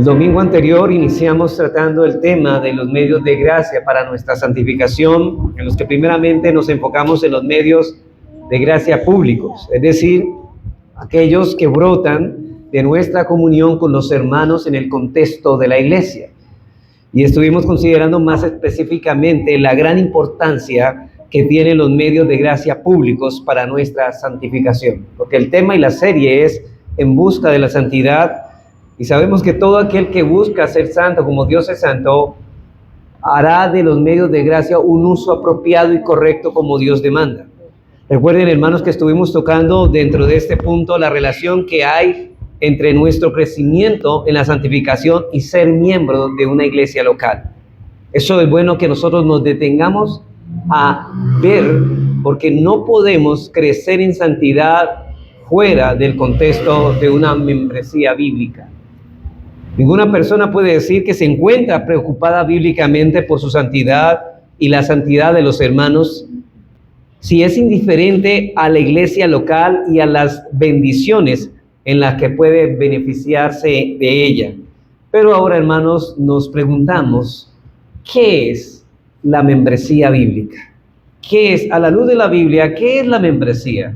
El domingo anterior iniciamos tratando el tema de los medios de gracia para nuestra santificación, en los que primeramente nos enfocamos en los medios de gracia públicos, es decir, aquellos que brotan de nuestra comunión con los hermanos en el contexto de la iglesia. Y estuvimos considerando más específicamente la gran importancia que tienen los medios de gracia públicos para nuestra santificación, porque el tema y la serie es En busca de la santidad. Y sabemos que todo aquel que busca ser santo como Dios es santo, hará de los medios de gracia un uso apropiado y correcto como Dios demanda. Recuerden, hermanos, que estuvimos tocando dentro de este punto la relación que hay entre nuestro crecimiento en la santificación y ser miembro de una iglesia local. Eso es bueno que nosotros nos detengamos a ver, porque no podemos crecer en santidad fuera del contexto de una membresía bíblica. Ninguna persona puede decir que se encuentra preocupada bíblicamente por su santidad y la santidad de los hermanos si es indiferente a la iglesia local y a las bendiciones en las que puede beneficiarse de ella. Pero ahora, hermanos, nos preguntamos, ¿qué es la membresía bíblica? ¿Qué es, a la luz de la Biblia, qué es la membresía?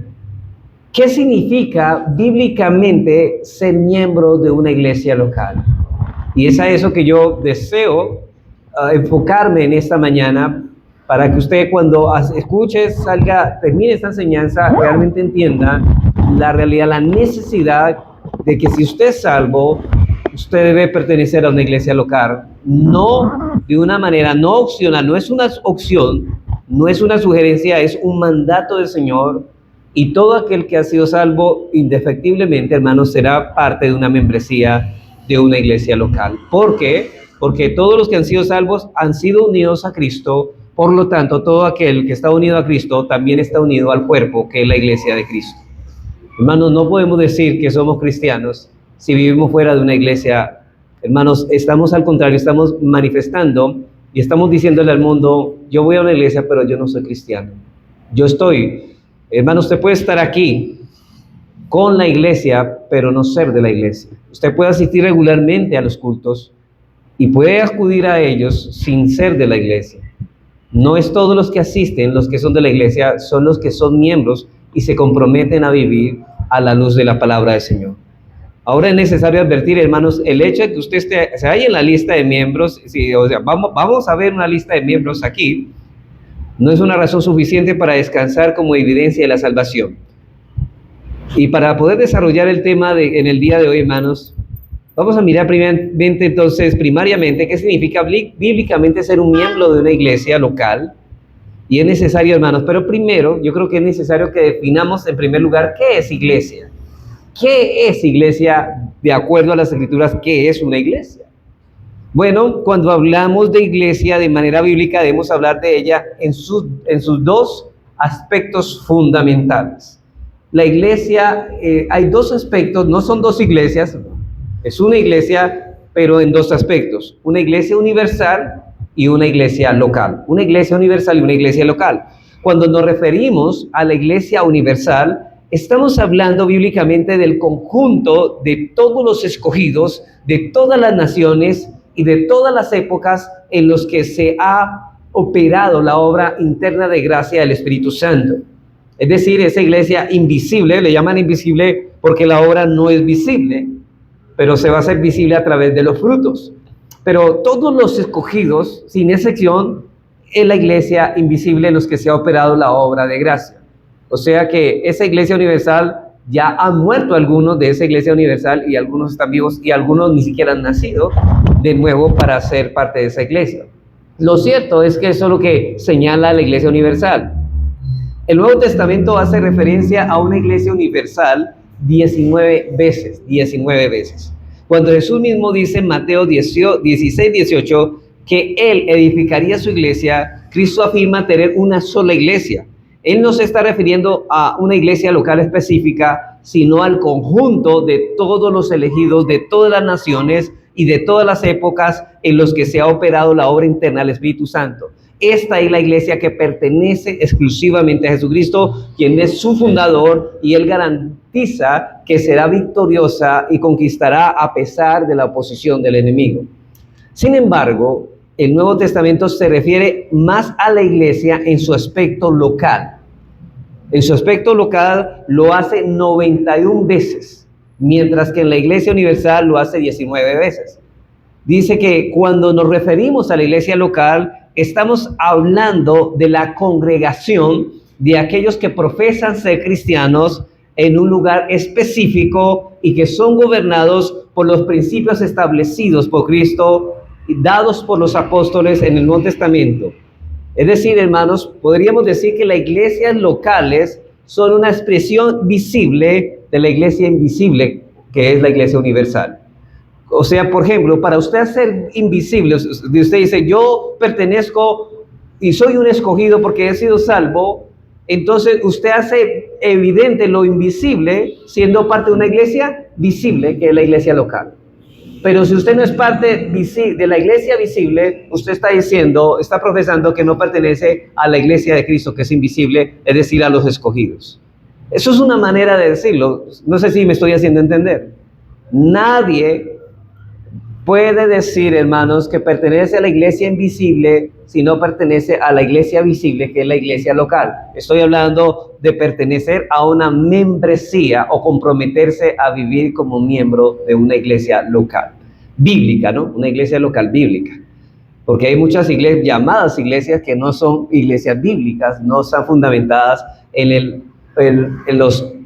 ¿Qué significa bíblicamente ser miembro de una iglesia local? Y es a eso que yo deseo enfocarme en esta mañana, para que usted cuando escuche, termine esta enseñanza, realmente entienda la realidad, la necesidad de que si usted es salvo, usted debe pertenecer a una iglesia local, no de una manera no opcional, no es una opción, no es una sugerencia, es un mandato del Señor. Y todo aquel que ha sido salvo, indefectiblemente, hermanos, será parte de una membresía de una iglesia local. ¿Por qué? Porque todos los que han sido salvos han sido unidos a Cristo. Por lo tanto, todo aquel que está unido a Cristo también está unido al cuerpo, que es la iglesia de Cristo. Hermanos, no podemos decir que somos cristianos si vivimos fuera de una iglesia. Hermanos, estamos al contrario, estamos manifestando y estamos diciéndole al mundo, yo voy a una iglesia, pero yo no soy cristiano. Hermano, usted puede estar aquí con la iglesia, pero no ser de la iglesia. Usted puede asistir regularmente a los cultos y puede acudir a ellos sin ser de la iglesia. No es todos los que asisten, los que son de la iglesia, son los que son miembros y se comprometen a vivir a la luz de la palabra del Señor. Ahora es necesario advertir, hermanos, el hecho de que usted se halla en la lista de miembros, vamos a ver una lista de miembros aquí, no es una razón suficiente para descansar como evidencia de la salvación. Y para poder desarrollar el tema en el día de hoy, hermanos, vamos a mirar primariamente qué significa bíblicamente ser un miembro de una iglesia local. Y es necesario, hermanos, pero primero yo creo que es necesario que definamos en primer lugar qué es iglesia. ¿Qué es iglesia de acuerdo a las Escrituras? ¿Qué es una iglesia? Bueno, cuando hablamos de iglesia de manera bíblica, debemos hablar de ella en sus dos aspectos fundamentales. La iglesia, hay dos aspectos, no son dos iglesias, es una iglesia, pero en dos aspectos. Una iglesia universal y una iglesia local. Una iglesia universal y una iglesia local. Cuando nos referimos a la iglesia universal, estamos hablando bíblicamente del conjunto de todos los escogidos, de todas las naciones y de todas las épocas en los que se ha operado la obra interna de gracia del Espíritu Santo. Es decir, esa iglesia invisible, le llaman invisible porque la obra no es visible, pero se va a hacer visible a través de los frutos. Pero todos los escogidos, sin excepción, es la iglesia invisible en los que se ha operado la obra de gracia. O sea que esa iglesia universal, ya han muerto algunos de esa iglesia universal y algunos están vivos y algunos ni siquiera han nacido de nuevo para ser parte de esa iglesia. Lo cierto es que eso es lo que señala la iglesia universal. El Nuevo Testamento hace referencia a una iglesia universal 19 veces. Cuando Jesús mismo dice en Mateo 16:18 que Él edificaría su iglesia, Cristo afirma tener una sola iglesia. Él no se está refiriendo a una iglesia local específica, sino al conjunto de todos los elegidos de todas las naciones y de todas las épocas en los que se ha operado la obra interna del Espíritu Santo. Esta es la iglesia que pertenece exclusivamente a Jesucristo, quien es su fundador, y Él garantiza que será victoriosa y conquistará a pesar de la oposición del enemigo. Sin embargo, el Nuevo Testamento se refiere más a la iglesia en su aspecto local. En su aspecto local lo hace 91 veces, mientras que en la iglesia universal lo hace 19 veces. Dice que cuando nos referimos a la iglesia local, estamos hablando de la congregación de aquellos que profesan ser cristianos en un lugar específico y que son gobernados por los principios establecidos por Cristo y dados por los apóstoles en el Nuevo Testamento. Es decir, hermanos, podríamos decir que las iglesias locales son una expresión visible de la iglesia invisible, que es la iglesia universal. O sea, por ejemplo, para usted ser invisible, usted dice, yo pertenezco y soy un escogido porque he sido salvo, entonces usted hace evidente lo invisible siendo parte de una iglesia visible, que es la iglesia local. Pero si usted no es parte de la iglesia visible, usted está diciendo, está profesando que no pertenece a la iglesia de Cristo, que es invisible, es decir, a los escogidos. Eso es una manera de decirlo. No sé si me estoy haciendo entender. Nadie puede decir, hermanos, que pertenece a la iglesia invisible si no pertenece a la iglesia visible, que es la iglesia local. Estoy hablando de pertenecer a una membresía o comprometerse a vivir como miembro de una iglesia local, bíblica, ¿no? Una iglesia local bíblica. Porque hay muchas iglesias, llamadas iglesias, que no son iglesias bíblicas, no están fundamentadas en el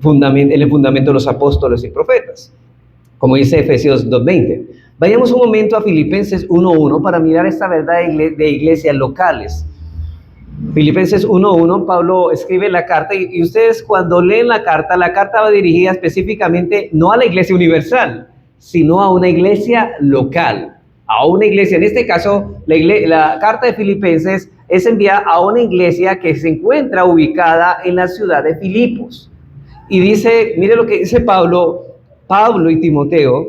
fundamento de los apóstoles y profetas, como dice Efesios 2:20. Vayamos un momento a Filipenses 1:1 para mirar esta verdad de iglesias locales. Filipenses 1:1, Pablo escribe la carta y ustedes cuando leen la carta va dirigida específicamente no a la iglesia universal, sino a una iglesia local, a una iglesia. En este caso, la carta de Filipenses es enviada a una iglesia que se encuentra ubicada en la ciudad de Filipos. Y dice, mire lo que dice Pablo y Timoteo,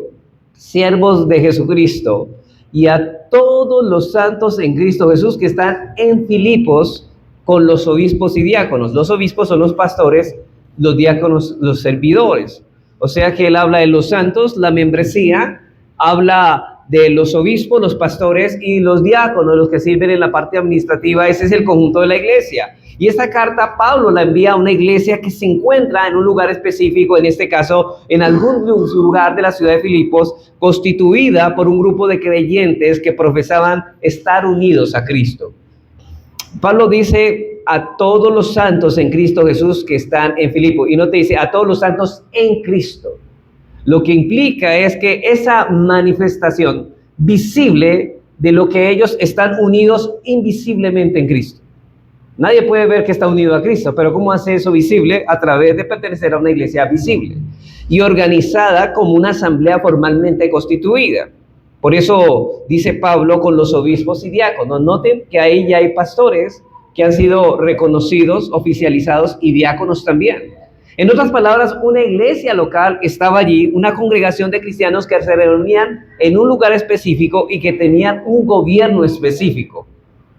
siervos de Jesucristo, y a todos los santos en Cristo Jesús que están en Filipos con los obispos y diáconos. Los obispos son los pastores, los diáconos los servidores. O sea que él habla de los santos, la membresía, habla de los obispos, los pastores y los diáconos, los que sirven en la parte administrativa. Ese es el conjunto de la iglesia. Y esta carta Pablo la envía a una iglesia que se encuentra en un lugar específico, en este caso en algún lugar de la ciudad de Filipos, constituida por un grupo de creyentes que profesaban estar unidos a Cristo. Pablo dice a todos los santos en Cristo Jesús que están en Filipos, y no te dice a todos los santos en Cristo. Lo que implica es que esa manifestación visible de lo que ellos están unidos invisiblemente en Cristo. Nadie puede ver que está unido a Cristo, pero ¿cómo hace eso visible? A través de pertenecer a una iglesia visible y organizada como una asamblea formalmente constituida. Por eso dice Pablo con los obispos y diáconos. Noten que ahí ya hay pastores que han sido reconocidos, oficializados, y diáconos también. En otras palabras, una iglesia local estaba allí, una congregación de cristianos que se reunían en un lugar específico y que tenían un gobierno específico.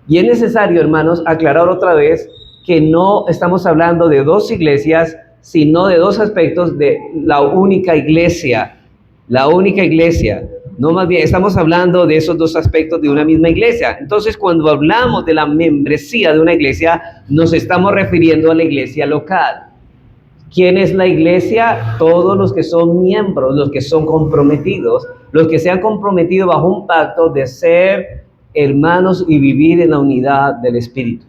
Y es necesario, hermanos, aclarar otra vez que no estamos hablando de dos iglesias, sino de dos aspectos de la única iglesia. La única iglesia. No, más bien, estamos hablando de esos dos aspectos de una misma iglesia. Entonces, cuando hablamos de la membresía de una iglesia, nos estamos refiriendo a la iglesia local. ¿Quién es la iglesia? Todos los que son miembros, los que son comprometidos, los que se han comprometido bajo un pacto de ser hermanos y vivir en la unidad del Espíritu.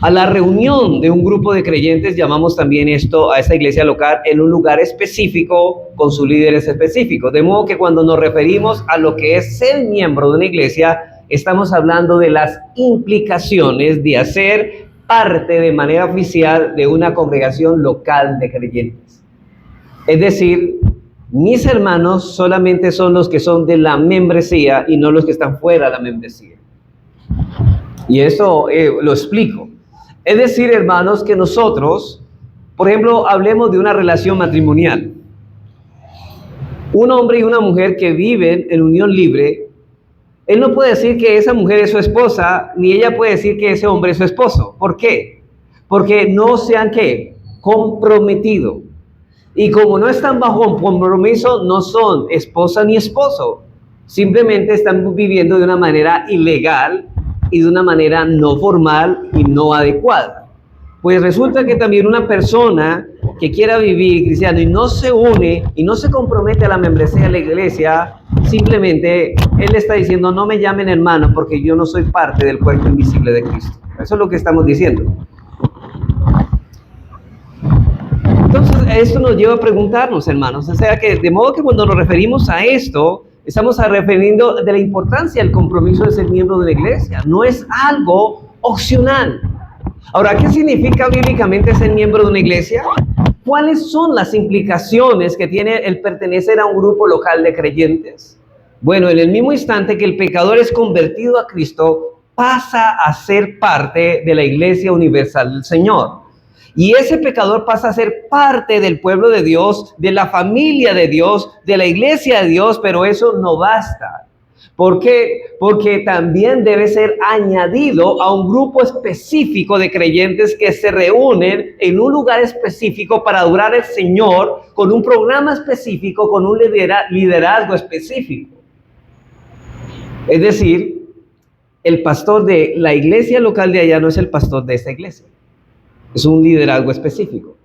A la reunión de un grupo de creyentes llamamos también esto, a esta iglesia local, en un lugar específico, con sus líderes específicos. De modo que cuando nos referimos a lo que es ser miembro de una iglesia, estamos hablando de las implicaciones de hacer parte de manera oficial de una congregación local de creyentes. Es decir, mis hermanos solamente son los que son de la membresía y no los que están fuera de la membresía. Y eso lo explico. Es decir, hermanos, que nosotros, por ejemplo, hablemos de una relación matrimonial. Un hombre y una mujer que viven en unión libre Él no puede decir que esa mujer es su esposa, ni ella puede decir que ese hombre es su esposo. ¿Por qué? Porque no se han, ¿qué?, comprometido. Y como no están bajo compromiso, no son esposa ni esposo. Simplemente están viviendo de una manera ilegal y de una manera no formal y no adecuada. Pues resulta que también una persona que quiera vivir cristiano y no se une y no se compromete a la membresía de la iglesia, simplemente él está diciendo: no me llamen hermano porque yo no soy parte del cuerpo invisible de Cristo. Eso es lo que estamos diciendo. Entonces, esto nos lleva a preguntarnos, hermanos, o sea que de modo que cuando nos referimos a esto, estamos refiriendo de la importancia del compromiso de ser miembro de la iglesia. No es algo opcional. Ahora, ¿qué significa bíblicamente ser miembro de una iglesia? ¿Cuáles son las implicaciones que tiene el pertenecer a un grupo local de creyentes? Bueno, en el mismo instante que el pecador es convertido a Cristo, pasa a ser parte de la iglesia universal del Señor. Y ese pecador pasa a ser parte del pueblo de Dios, de la familia de Dios, de la iglesia de Dios, pero eso no basta. ¿Por qué? Porque también debe ser añadido a un grupo específico de creyentes que se reúnen en un lugar específico para adorar al Señor, con un programa específico, con un liderazgo específico. Es decir, el pastor de la iglesia local de allá no es el pastor de esta iglesia. Es un liderazgo específico,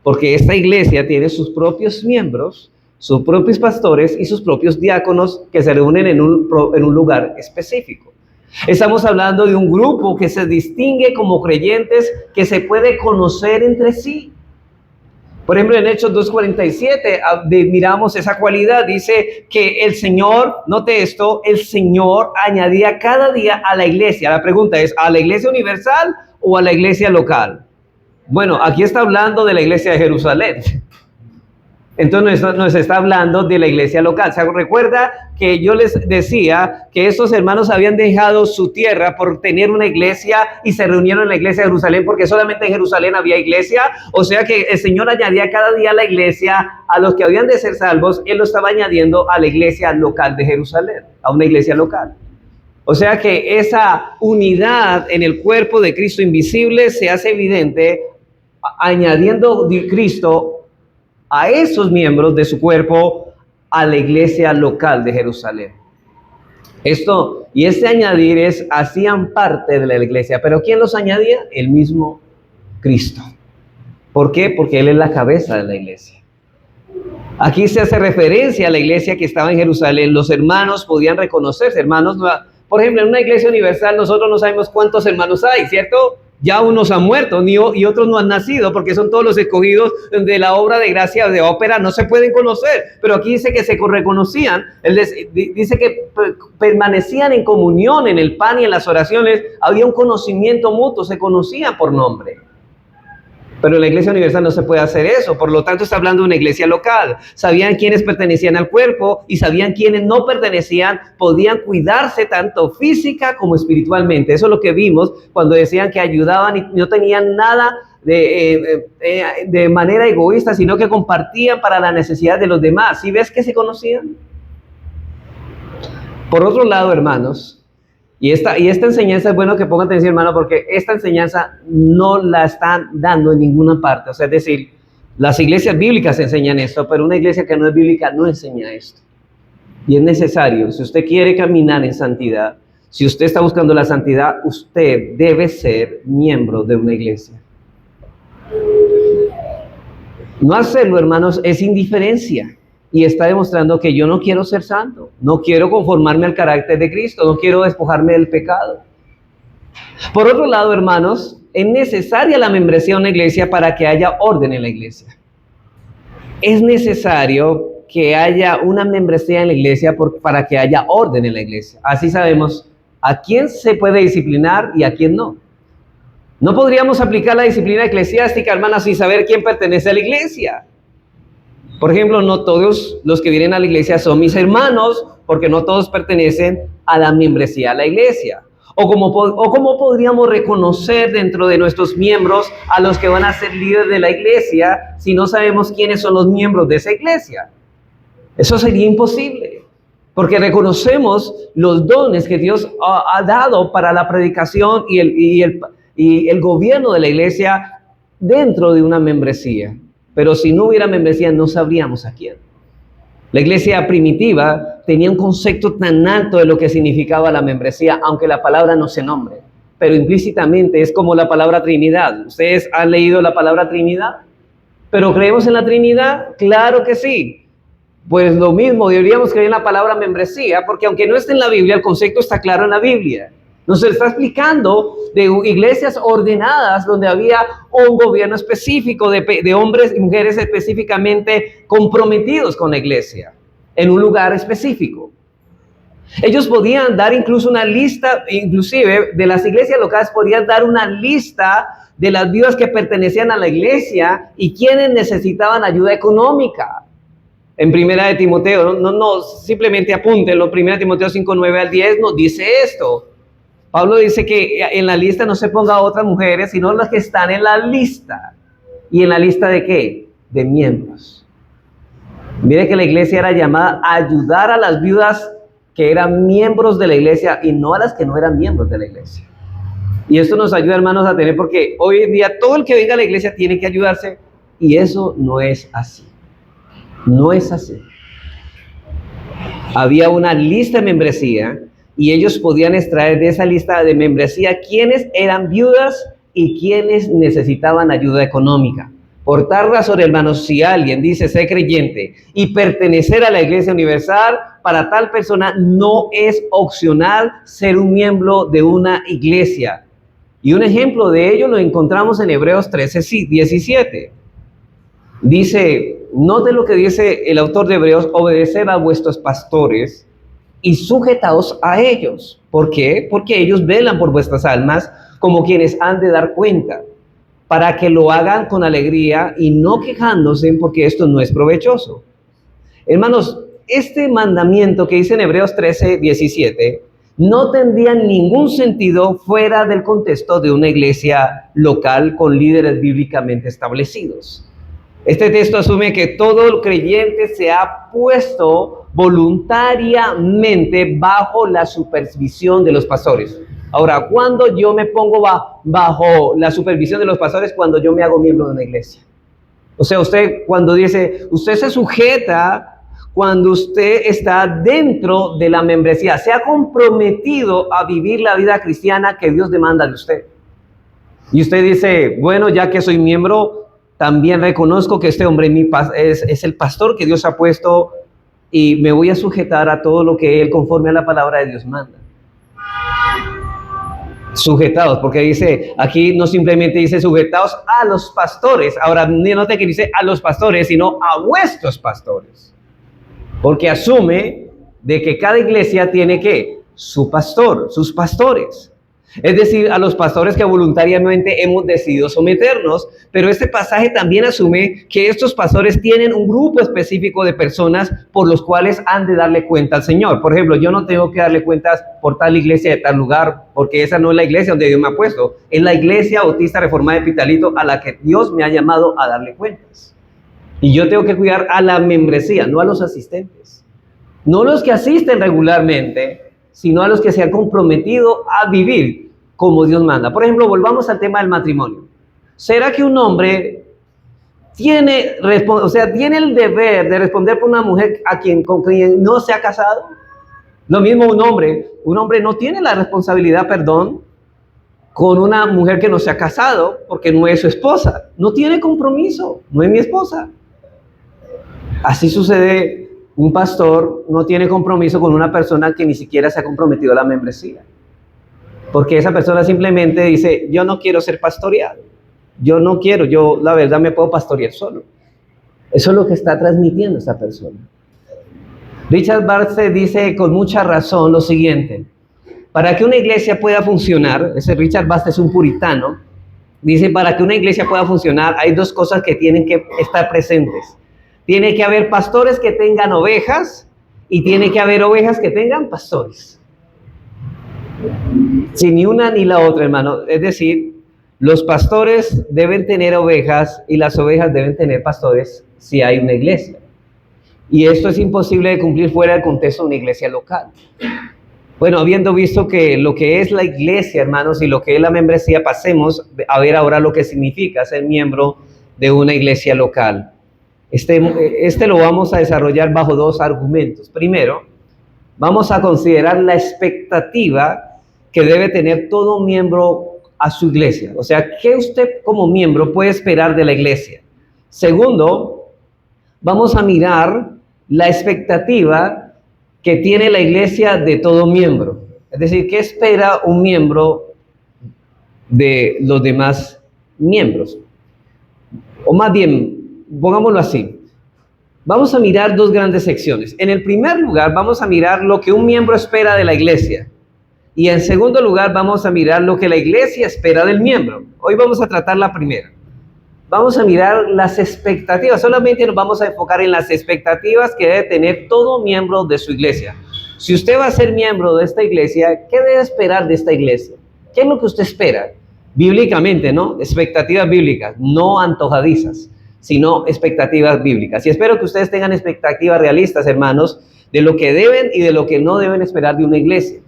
porque esta iglesia tiene sus propios miembros, sus propios pastores y sus propios diáconos que se reúnen en un lugar específico. Estamos hablando de un grupo que se distingue como creyentes, que se puede conocer entre sí. Por ejemplo, en Hechos 2:47 miramos esa cualidad. Dice que el Señor, note esto, el Señor añadía cada día a la iglesia. La pregunta es, ¿a la iglesia universal o a la iglesia local? Bueno, aquí está hablando de la iglesia de Jerusalén. Entonces nos está hablando de la iglesia local. ¿Se recuerda que yo les decía que estos hermanos habían dejado su tierra por tener una iglesia y se reunieron en la iglesia de Jerusalén porque solamente en Jerusalén había iglesia? O sea que el Señor añadía cada día a la iglesia a los que habían de ser salvos. Él lo estaba añadiendo a la iglesia local de Jerusalén, a una iglesia local. O sea que esa unidad en el cuerpo de Cristo invisible se hace evidente añadiendo de Cristo a esos miembros de su cuerpo a la iglesia local de Jerusalén. Este añadir hacían parte de la iglesia, pero ¿quién los añadía? El mismo Cristo. ¿Por qué? Porque Él es la cabeza de la iglesia. Aquí se hace referencia a la iglesia que estaba en Jerusalén. Los hermanos podían reconocerse, hermanos. Por ejemplo, en una iglesia universal nosotros no sabemos cuántos hermanos hay, ¿cierto? Ya unos han muerto y otros no han nacido porque son todos los escogidos de la obra de gracia de ópera, no se pueden conocer, pero aquí dice que se reconocían, dice que permanecían en comunión en el pan y en las oraciones, había un conocimiento mutuo, se conocían por nombre. Pero en la iglesia universal no se puede hacer eso, por lo tanto está hablando de una iglesia local. Sabían quiénes pertenecían al cuerpo y sabían quiénes no pertenecían, podían cuidarse tanto física como espiritualmente. Eso es lo que vimos cuando decían que ayudaban y no tenían nada de manera egoísta, sino que compartían para la necesidad de los demás. ¿Sí ves que se conocían? Por otro lado, hermanos, y esta enseñanza es bueno que pongan atención, hermano, porque esta enseñanza no la están dando en ninguna parte. O sea, es decir, las iglesias bíblicas enseñan esto, pero una iglesia que no es bíblica no enseña esto. Y es necesario, si usted quiere caminar en santidad, si usted está buscando la santidad, usted debe ser miembro de una iglesia. No hacerlo, hermanos, es indiferencia. Y está demostrando que yo no quiero ser santo, no quiero conformarme al carácter de Cristo, no quiero despojarme del pecado. Por otro lado, hermanos, es necesaria la membresía de una iglesia para que haya orden en la iglesia. Es necesario que haya una membresía en la iglesia para que haya orden en la iglesia. Así sabemos a quién se puede disciplinar y a quién no. No podríamos aplicar la disciplina eclesiástica, hermanas, sin saber quién pertenece a la iglesia. Por ejemplo, no todos los que vienen a la iglesia son mis hermanos, porque no todos pertenecen a la membresía de la iglesia. O cómo podríamos reconocer dentro de nuestros miembros a los que van a ser líderes de la iglesia si no sabemos quiénes son los miembros de esa iglesia. Eso sería imposible. porque reconocemos los dones que Dios ha dado para la predicación y el gobierno de la iglesia dentro de una membresía. Pero si no hubiera membresía, no sabríamos a quién. La iglesia primitiva tenía un concepto tan alto de lo que significaba la membresía, aunque la palabra no se nombre, pero implícitamente es como la palabra Trinidad. ¿Ustedes han leído la palabra Trinidad? ¿Pero creemos en la Trinidad? Claro que sí. Pues lo mismo, deberíamos creer en la palabra membresía, porque aunque no esté en la Biblia, el concepto está claro en la Biblia. Nos está explicando de iglesias ordenadas donde había un gobierno específico de hombres y mujeres específicamente comprometidos con la iglesia, en un lugar específico. Ellos podían dar incluso una lista, inclusive de las iglesias locales, podían dar una lista de las viudas que pertenecían a la iglesia y quienes necesitaban ayuda económica. En Primera de Timoteo, no simplemente apúntenlo, Primera de Timoteo 5, 9 al 10 nos dice esto. Pablo dice que en la lista no se ponga a otras mujeres, sino las que están en la lista. ¿Y en la lista de qué? De miembros. Mire que la iglesia era llamada a ayudar a las viudas que eran miembros de la iglesia y no a las que no eran miembros de la iglesia. Y esto nos ayuda, hermanos, a tener, porque hoy en día todo el que venga a la iglesia tiene que ayudarse, y eso no es así. No es así. Había una lista de membresía y ellos podían extraer de esa lista de membresía quiénes eran viudas y quiénes necesitaban ayuda económica. Por tal razón, hermanos, si alguien dice ser creyente y pertenecer a la Iglesia Universal, para tal persona no es opcional ser un miembro de una iglesia. Y un ejemplo de ello lo encontramos en Hebreos 13, 17. Dice, note lo que dice el autor de Hebreos: obedecer a vuestros pastores y sujetaos a ellos. ¿Por qué? Porque ellos velan por vuestras almas como quienes han de dar cuenta, para que lo hagan con alegría y no quejándose, porque esto no es provechoso. Hermanos, este mandamiento que dice en Hebreos 13, 17, no tendría ningún sentido fuera del contexto de una iglesia local con líderes bíblicamente establecidos. Este texto asume que todo creyente se ha puesto voluntariamente bajo la supervisión de los pastores. Ahora, ¿cuándo yo me pongo bajo la supervisión de los pastores? Cuando yo me hago miembro de una iglesia. O sea, usted cuando dice, usted se sujeta cuando usted está dentro de la membresía, se ha comprometido a vivir la vida cristiana que Dios demanda de usted. Y usted dice, bueno, ya que soy miembro, también reconozco que este hombre es el pastor que Dios ha puesto y me voy a sujetar a todo lo que él conforme a la palabra de Dios manda. Sujetados, porque dice, aquí no simplemente dice sujetados a los pastores. Ahora, no te que dice a los pastores, sino a vuestros pastores. Porque asume de que cada iglesia tiene que su pastor, sus pastores. Es decir, a los pastores que voluntariamente hemos decidido someternos, pero este pasaje también asume que estos pastores tienen un grupo específico de personas por los cuales han de darle cuenta al Señor. Por ejemplo, yo no tengo que darle cuentas por tal iglesia de tal lugar, porque esa no es la iglesia donde Dios me ha puesto. Es la iglesia Bautista Reformada de Pitalito a la que Dios me ha llamado a darle cuentas. Y yo tengo que cuidar a la membresía, no a los asistentes. No los que asisten regularmente, sino a los que se han comprometido a vivir como Dios manda. Por ejemplo, volvamos al tema del matrimonio. ¿Será que un hombre tiene el deber de responder por una mujer con quien no se ha casado? Lo mismo un hombre no tiene la responsabilidad, con una mujer que no se ha casado, porque no es su esposa. No tiene compromiso, no es mi esposa. Así sucede, un pastor no tiene compromiso con una persona que ni siquiera se ha comprometido a la membresía. Porque esa persona simplemente dice, yo no quiero ser pastoreado. Yo no quiero, yo la verdad me puedo pastorear solo. Eso es lo que está transmitiendo esa persona. Richard Barthes dice con mucha razón lo siguiente: para que una iglesia pueda funcionar, ese Richard Barthes es un puritano, dice, para que una iglesia pueda funcionar hay dos cosas que tienen que estar presentes. Tiene que haber pastores que tengan ovejas y tiene que haber ovejas que tengan pastores. Si ni una ni la otra, hermano. Es decir, los pastores deben tener ovejas y las ovejas deben tener pastores si hay una iglesia. Y esto es imposible de cumplir fuera del contexto de una iglesia local. Bueno, habiendo visto que lo que es la iglesia, hermanos, y lo que es la membresía, pasemos a ver ahora lo que significa ser miembro de una iglesia local. Este lo vamos a desarrollar bajo dos argumentos. Primero, vamos a considerar la expectativa que debe tener todo miembro a su iglesia. O sea, ¿qué usted como miembro puede esperar de la iglesia? Segundo, vamos a mirar la expectativa que tiene la iglesia de todo miembro. Es decir, ¿qué espera un miembro de los demás miembros? O más bien, pongámoslo así. Vamos a mirar dos grandes secciones. En el primer lugar, vamos a mirar lo que un miembro espera de la iglesia. Y en segundo lugar, vamos a mirar lo que la iglesia espera del miembro. Hoy vamos a tratar la primera. Vamos a mirar las expectativas. Solamente nos vamos a enfocar en las expectativas que debe tener todo miembro de su iglesia. Si usted va a ser miembro de esta iglesia, ¿qué debe esperar de esta iglesia? ¿Qué es lo que usted espera? Bíblicamente, ¿no? Expectativas bíblicas, no antojadizas, sino expectativas bíblicas. Y espero que ustedes tengan expectativas realistas, hermanos, de lo que deben y de lo que no deben esperar de una iglesia.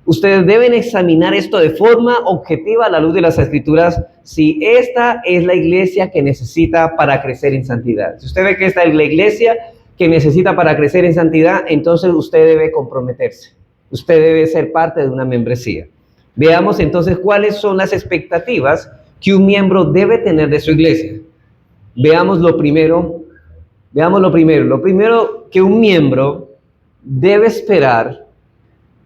Ustedes deben examinar esto de forma objetiva a la luz de las Escrituras, si esta es la iglesia que necesita para crecer en santidad. Si usted ve que esta es la iglesia que necesita para crecer en santidad, entonces usted debe comprometerse. Usted debe ser parte de una membresía. Veamos entonces cuáles son las expectativas que un miembro debe tener de su iglesia. Veamos lo primero. Lo primero que un miembro debe esperar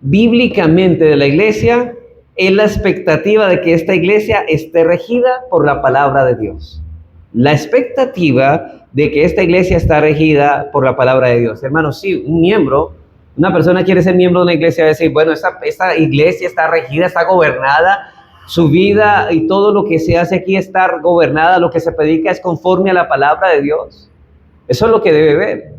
bíblicamente de la iglesia es la expectativa de que esta iglesia esté regida por la palabra de Dios. La expectativa de que esta iglesia está regida por la palabra de Dios. Hermanos, si una persona quiere ser miembro de una iglesia, va a decir, bueno, esta iglesia está regida, está gobernada, su vida y todo lo que se hace aquí está gobernada, lo que se predica es conforme a la palabra de Dios. Eso es lo que debe ver.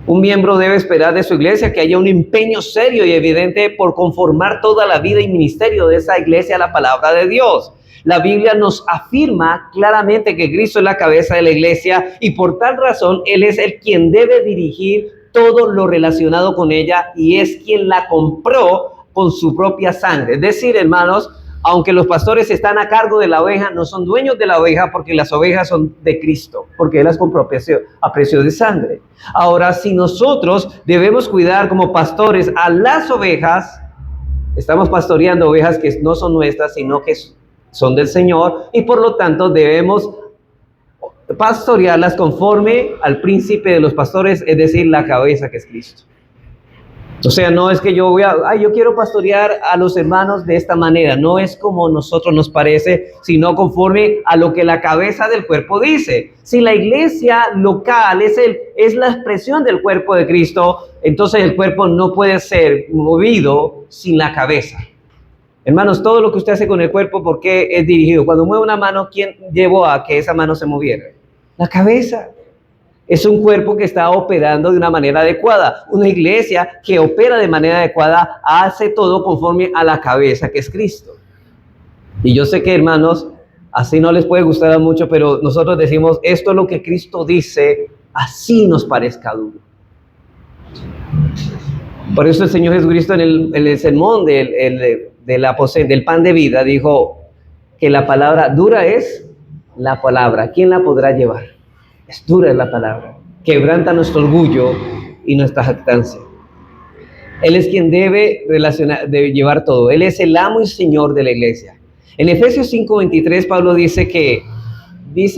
Un miembro debe esperar de su iglesia que haya un empeño serio y evidente por conformar toda la vida y ministerio de esa iglesia a la palabra de Dios. La Biblia nos afirma claramente que Cristo es la cabeza de la iglesia y por tal razón Él es el quien debe dirigir todo lo relacionado con ella y es quien la compró con su propia sangre. Es decir, hermanos, aunque los pastores están a cargo de la oveja, no son dueños de la oveja porque las ovejas son de Cristo, porque Él las compró a precio de sangre. Ahora, si nosotros debemos cuidar como pastores a las ovejas, estamos pastoreando ovejas que no son nuestras, sino que son del Señor, y por lo tanto debemos pastorearlas conforme al príncipe de los pastores, es decir, la cabeza que es Cristo. O sea, no es que yo quiero pastorear a los hermanos de esta manera, no es como nosotros nos parece, sino conforme a lo que la cabeza del cuerpo dice. Si la iglesia local es la expresión del cuerpo de Cristo, entonces el cuerpo no puede ser movido sin la cabeza. Hermanos, todo lo que usted hace con el cuerpo, ¿por qué es dirigido? Cuando mueve una mano, ¿quién llevó a que esa mano se moviera? La cabeza. Es un cuerpo que está operando de una manera adecuada. Una iglesia que opera de manera adecuada hace todo conforme a la cabeza que es Cristo. Y yo sé que, hermanos, así no les puede gustar mucho, pero nosotros decimos, esto es lo que Cristo dice, así nos parezca duro. Por eso el Señor Jesucristo en el sermón del pan de vida dijo que la palabra dura es la palabra. ¿Quién la podrá llevar? Es dura la palabra, quebranta nuestro orgullo y nuestra jactancia. Él es quien debe llevar todo. Él es el amo y señor de la iglesia. En Efesios 5:23, Pablo dice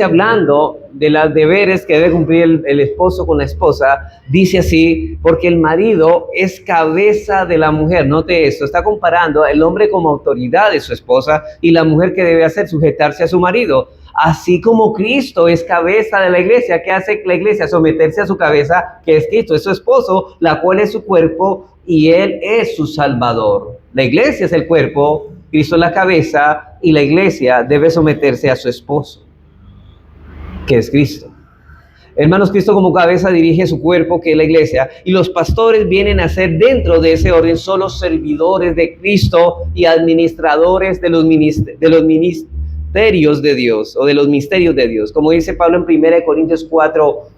hablando de los deberes que debe cumplir el esposo con la esposa, dice así, porque el marido es cabeza de la mujer. Note esto, está comparando al hombre como autoridad de su esposa y la mujer que debe hacer sujetarse a su marido. Así como Cristo es cabeza de la iglesia, ¿qué hace la iglesia? Someterse a su cabeza, que es Cristo, es su esposo, la cual es su cuerpo y Él es su Salvador. La iglesia es el cuerpo, Cristo es la cabeza y la iglesia debe someterse a su esposo, que es Cristo. Hermanos, Cristo como cabeza dirige su cuerpo, que es la iglesia, y los pastores vienen a ser dentro de ese orden solo servidores de Cristo y administradores de los ministerios de Dios o de los misterios de Dios. Como dice Pablo en 1 Corintios 4,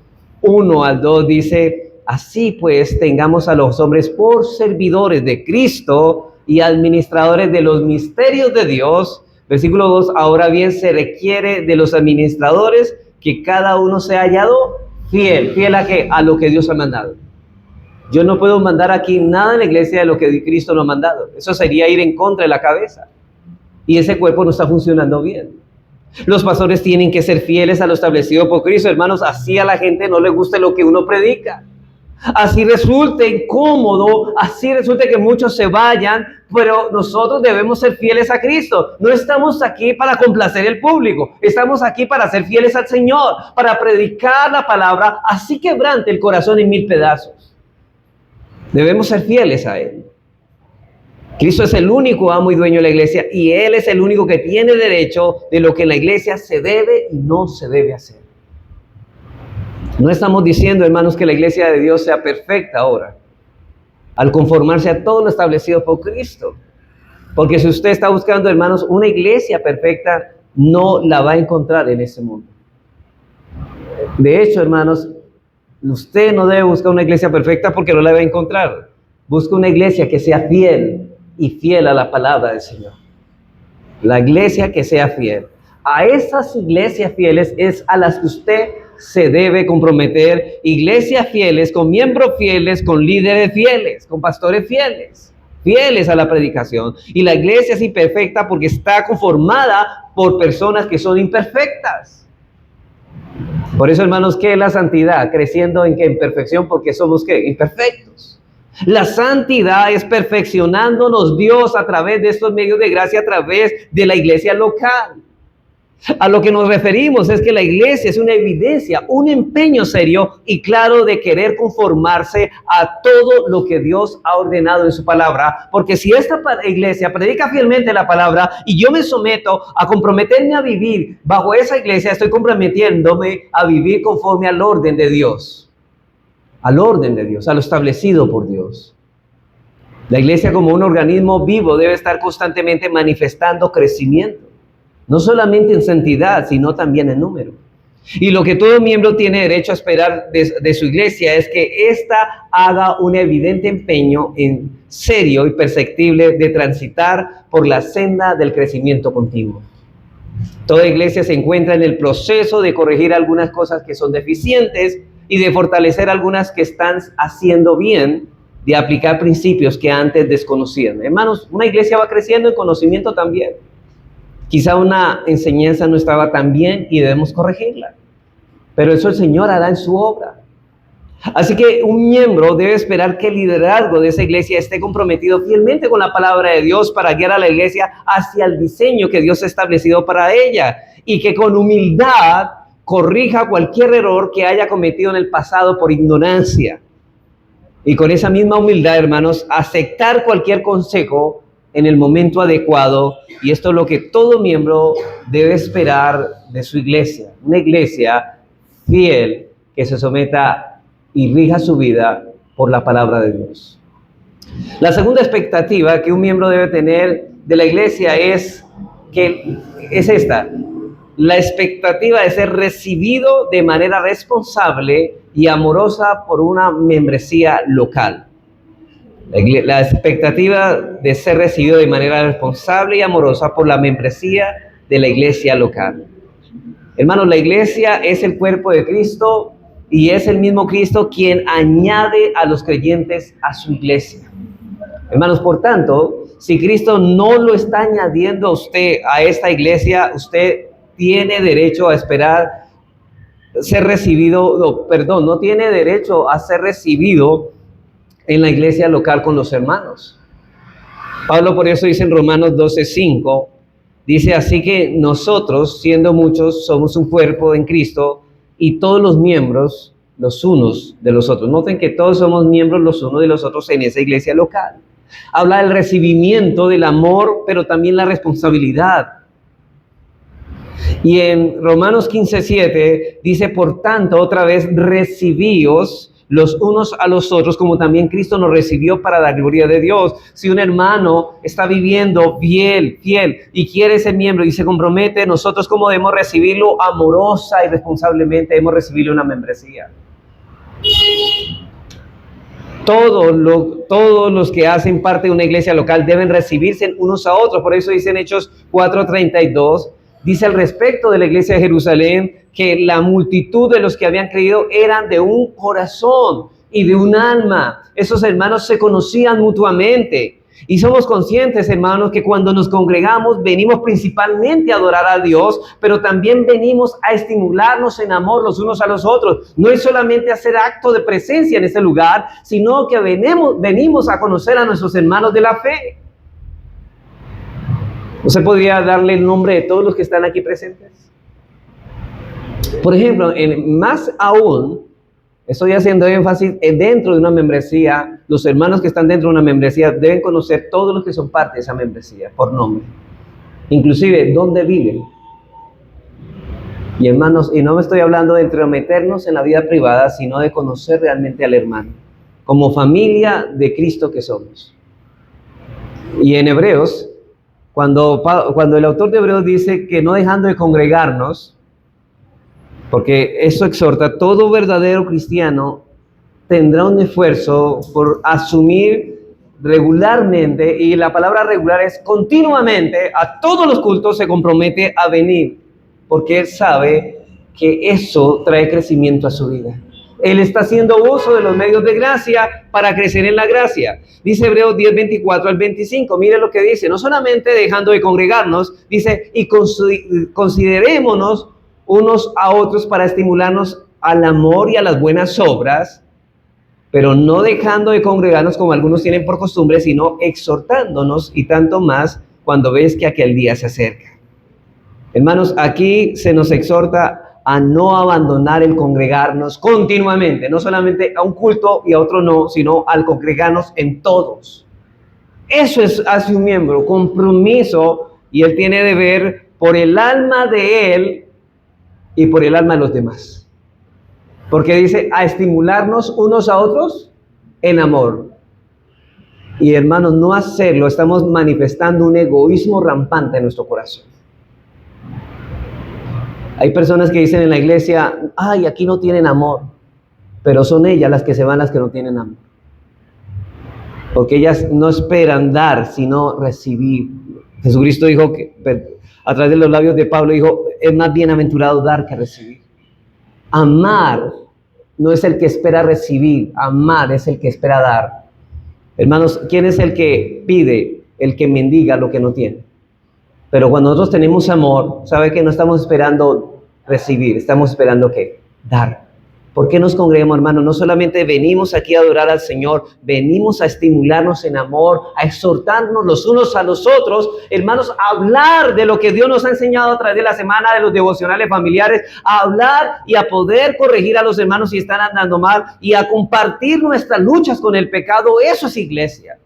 1 al 2 dice: así pues, tengamos a los hombres por servidores de Cristo y administradores de los misterios de Dios. Versículo 2, ahora bien, se requiere de los administradores que cada uno sea hallado fiel. ¿Fiel a qué? A lo que Dios ha mandado. Yo no puedo mandar aquí nada en la iglesia de lo que Cristo nos ha mandado. Eso sería ir en contra de la cabeza. Y ese cuerpo no está funcionando bien. Los pastores tienen que ser fieles a lo establecido por Cristo. Hermanos, así a la gente no le guste lo que uno predica. Así resulte incómodo, así resulte que muchos se vayan, pero nosotros debemos ser fieles a Cristo. No estamos aquí para complacer el público, estamos aquí para ser fieles al Señor, para predicar la palabra, así quebrante el corazón en 1000 pedazos. Debemos ser fieles a Él. Cristo es el único amo y dueño de la iglesia, y Él es el único que tiene derecho de lo que en la iglesia se debe y no se debe hacer. No estamos diciendo, hermanos, que la iglesia de Dios sea perfecta ahora, al conformarse a todo lo establecido por Cristo. Porque si usted está buscando, hermanos, una iglesia perfecta, no la va a encontrar en este mundo. De hecho, hermanos, usted no debe buscar una iglesia perfecta porque no la va a encontrar. Busca una iglesia que sea fiel y fiel a la palabra del Señor. La iglesia que sea fiel. A esas iglesias fieles es a las que usted se debe comprometer. Iglesias fieles, con miembros fieles, con líderes fieles, con pastores fieles, fieles a la predicación. Y la iglesia es imperfecta porque está conformada por personas que son imperfectas. Por eso, hermanos, ¿qué es la santidad? Creciendo en perfección, porque somos ¿qué? Imperfectos. La santidad es perfeccionándonos Dios a través de estos medios de gracia, a través de la iglesia local. A lo que nos referimos es que la iglesia es una evidencia, un empeño serio y claro de querer conformarse a todo lo que Dios ha ordenado en su palabra. Porque si esta iglesia predica fielmente la palabra y yo me someto a comprometerme a vivir bajo esa iglesia, estoy comprometiéndome a vivir conforme al orden de Dios. Al orden de Dios, a lo establecido por Dios. La iglesia, como un organismo vivo, debe estar constantemente manifestando crecimiento. No solamente en santidad, sino también en número. Y lo que todo miembro tiene derecho a esperar de su iglesia es que ésta haga un evidente empeño en serio y perceptible de transitar por la senda del crecimiento continuo. Toda iglesia se encuentra en el proceso de corregir algunas cosas que son deficientes y de fortalecer algunas que están haciendo bien, de aplicar principios que antes desconocían. Hermanos, una iglesia va creciendo en conocimiento también. Quizá una enseñanza no estaba tan bien y debemos corregirla. Pero eso el Señor hará en su obra. Así que un miembro debe esperar que el liderazgo de esa iglesia esté comprometido fielmente con la palabra de Dios para guiar a la iglesia hacia el diseño que Dios ha establecido para ella. Y que con humildad corrija cualquier error que haya cometido en el pasado por ignorancia. Y con esa misma humildad, hermanos, aceptar cualquier consejo en el momento adecuado, y esto es lo que todo miembro debe esperar de su iglesia, una iglesia fiel que se someta y rija su vida por la palabra de Dios. La segunda expectativa que un miembro debe tener de la iglesia es esta: la expectativa de ser recibido de manera responsable y amorosa por una membresía local. La expectativa de ser recibido de manera responsable y amorosa por la membresía de la iglesia local. Hermanos, la iglesia es el cuerpo de Cristo y es el mismo Cristo quien añade a los creyentes a su iglesia. Hermanos, por tanto, si Cristo no lo está añadiendo a usted a esta iglesia, usted tiene derecho a esperar ser recibido, no tiene derecho a ser recibido en la iglesia local con los hermanos. Pablo por eso dice en Romanos 12:5, dice: así que nosotros, siendo muchos, somos un cuerpo en Cristo y todos los miembros los unos de los otros. Noten que todos somos miembros los unos de los otros en esa iglesia local. Habla del recibimiento, del amor, pero también la responsabilidad. Y en Romanos 15:7 dice: por tanto, otra vez, recibíos los unos a los otros, como también Cristo nos recibió para la gloria de Dios. Si un hermano está viviendo fiel y quiere ser miembro y se compromete, nosotros como debemos recibirlo amorosa y responsablemente, debemos recibirle una membresía. Todos los que hacen parte de una iglesia local deben recibirse unos a otros. Por eso dice en Hechos 4:32, dice al respecto de la iglesia de Jerusalén, que la multitud de los que habían creído eran de un corazón y de un alma. Esos hermanos se conocían mutuamente. Y somos conscientes, hermanos, que cuando nos congregamos venimos principalmente a adorar a Dios, pero también venimos a estimularnos en amor los unos a los otros. No es solamente hacer acto de presencia en ese lugar, sino que venimos a conocer a nuestros hermanos de la fe. ¿Usted podría darle el nombre de todos los que están aquí presentes? Por ejemplo, más aún, estoy haciendo énfasis dentro de una membresía. Los hermanos que están dentro de una membresía deben conocer todos los que son parte de esa membresía por nombre, inclusive dónde viven. Y hermanos, y no me estoy hablando de entrometernos en la vida privada, sino de conocer realmente al hermano, como familia de Cristo que somos. Y en Hebreos, cuando el autor de Hebreos dice que no dejando de congregarnos, porque eso exhorta, todo verdadero cristiano tendrá un esfuerzo por asumir regularmente, y la palabra regular es continuamente, a todos los cultos se compromete a venir, porque él sabe que eso trae crecimiento a su vida. Él está haciendo uso de los medios de gracia para crecer en la gracia. Dice Hebreos 10:24 al 25, mire lo que dice, no solamente dejando de congregarnos, dice, y considerémonos unos a otros para estimularnos al amor y a las buenas obras, pero no dejando de congregarnos como algunos tienen por costumbre, sino exhortándonos, y tanto más cuando ves que aquel día se acerca. Hermanos, aquí se nos exhorta a no abandonar el congregarnos continuamente, no solamente a un culto y a otro no, sino al congregarnos en todos. Eso hace un miembro, compromiso, y él tiene deber por el alma de él y por el alma de los demás. Porque dice, a estimularnos unos a otros en amor. Y hermanos, no hacerlo, estamos manifestando un egoísmo rampante en nuestro corazón. Hay personas que dicen en la iglesia, ay, aquí no tienen amor, pero son ellas las que se van, las que no tienen amor. Porque ellas no esperan dar, sino recibir. Jesucristo dijo que, a través de los labios de Pablo, dijo, es más bienaventurado dar que recibir. Amar no es el que espera recibir, amar es el que espera dar. Hermanos, ¿quién es el que pide? El que mendiga lo que no tiene. Pero cuando nosotros tenemos amor, ¿sabe que no estamos esperando recibir? Estamos esperando ¿qué? Dar. ¿Por qué nos congregamos, hermanos? No solamente venimos aquí a adorar al Señor, venimos a estimularnos en amor, a exhortarnos los unos a los otros, hermanos, a hablar de lo que Dios nos ha enseñado a través de la semana, de los devocionales familiares, a hablar y a poder corregir a los hermanos si están andando mal, y a compartir nuestras luchas con el pecado. Eso es iglesia.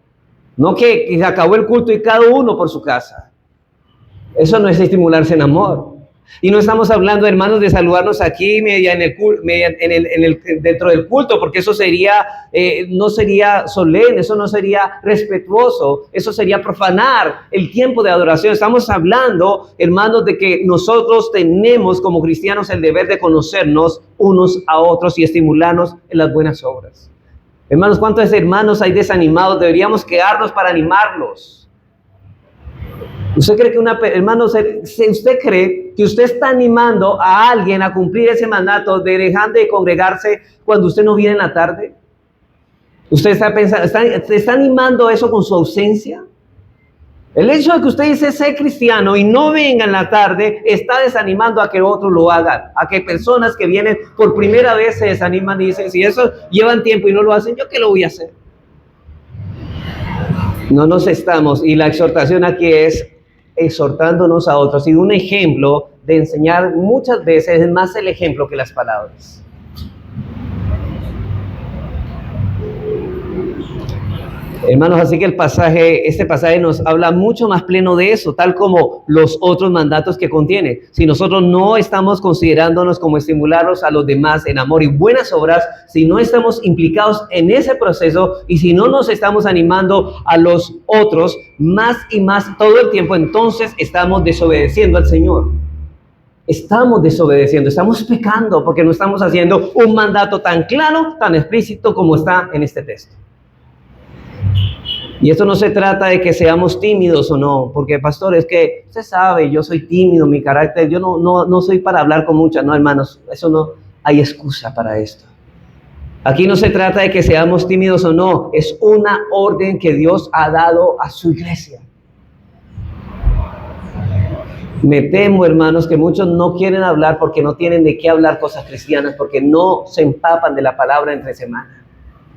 No que se acabó el culto y cada uno por su casa. Eso no es estimularse en amor. Y no estamos hablando, hermanos, de saludarnos aquí dentro del culto, porque eso sería, no sería solemne, eso no sería respetuoso, eso sería profanar el tiempo de adoración. Estamos hablando, hermanos, de que nosotros tenemos como cristianos el deber de conocernos unos a otros y estimularnos en las buenas obras. Hermanos, ¿cuántos hermanos hay desanimados? Deberíamos quedarnos para animarlos. ¿Usted cree que usted cree que usted está animando a alguien a cumplir ese mandato de dejar de congregarse cuando usted no viene en la tarde? ¿Usted está animando eso con su ausencia? El hecho de que usted dice ser cristiano y no venga en la tarde está desanimando a que otros lo hagan, a que personas que vienen por primera vez se desaniman y dicen, si eso llevan tiempo y no lo hacen, ¿yo qué lo voy a hacer? No nos estamos, y la exhortación aquí es exhortándonos a otros, y un ejemplo de enseñar muchas veces es más el ejemplo que las palabras. Hermanos, así que este pasaje nos habla mucho más pleno de eso, tal como los otros mandatos que contiene. Si nosotros no estamos considerándonos como estimularlos a los demás en amor y buenas obras, si no estamos implicados en ese proceso y si no nos estamos animando a los otros más y más todo el tiempo, entonces estamos desobedeciendo al Señor. estamos desobedeciendo, estamos pecando porque no estamos haciendo un mandato tan claro, tan explícito como está en este texto. Y esto no se trata de que seamos tímidos o no, porque pastor, es que usted sabe, yo soy tímido, mi carácter, yo no soy para hablar con muchas, no hermanos, eso no hay excusa para esto. Aquí no se trata de que seamos tímidos o no, es una orden que Dios ha dado a su iglesia. Me temo, hermanos, que muchos no quieren hablar porque no tienen de qué hablar cosas cristianas, porque no se empapan de la palabra entre semana.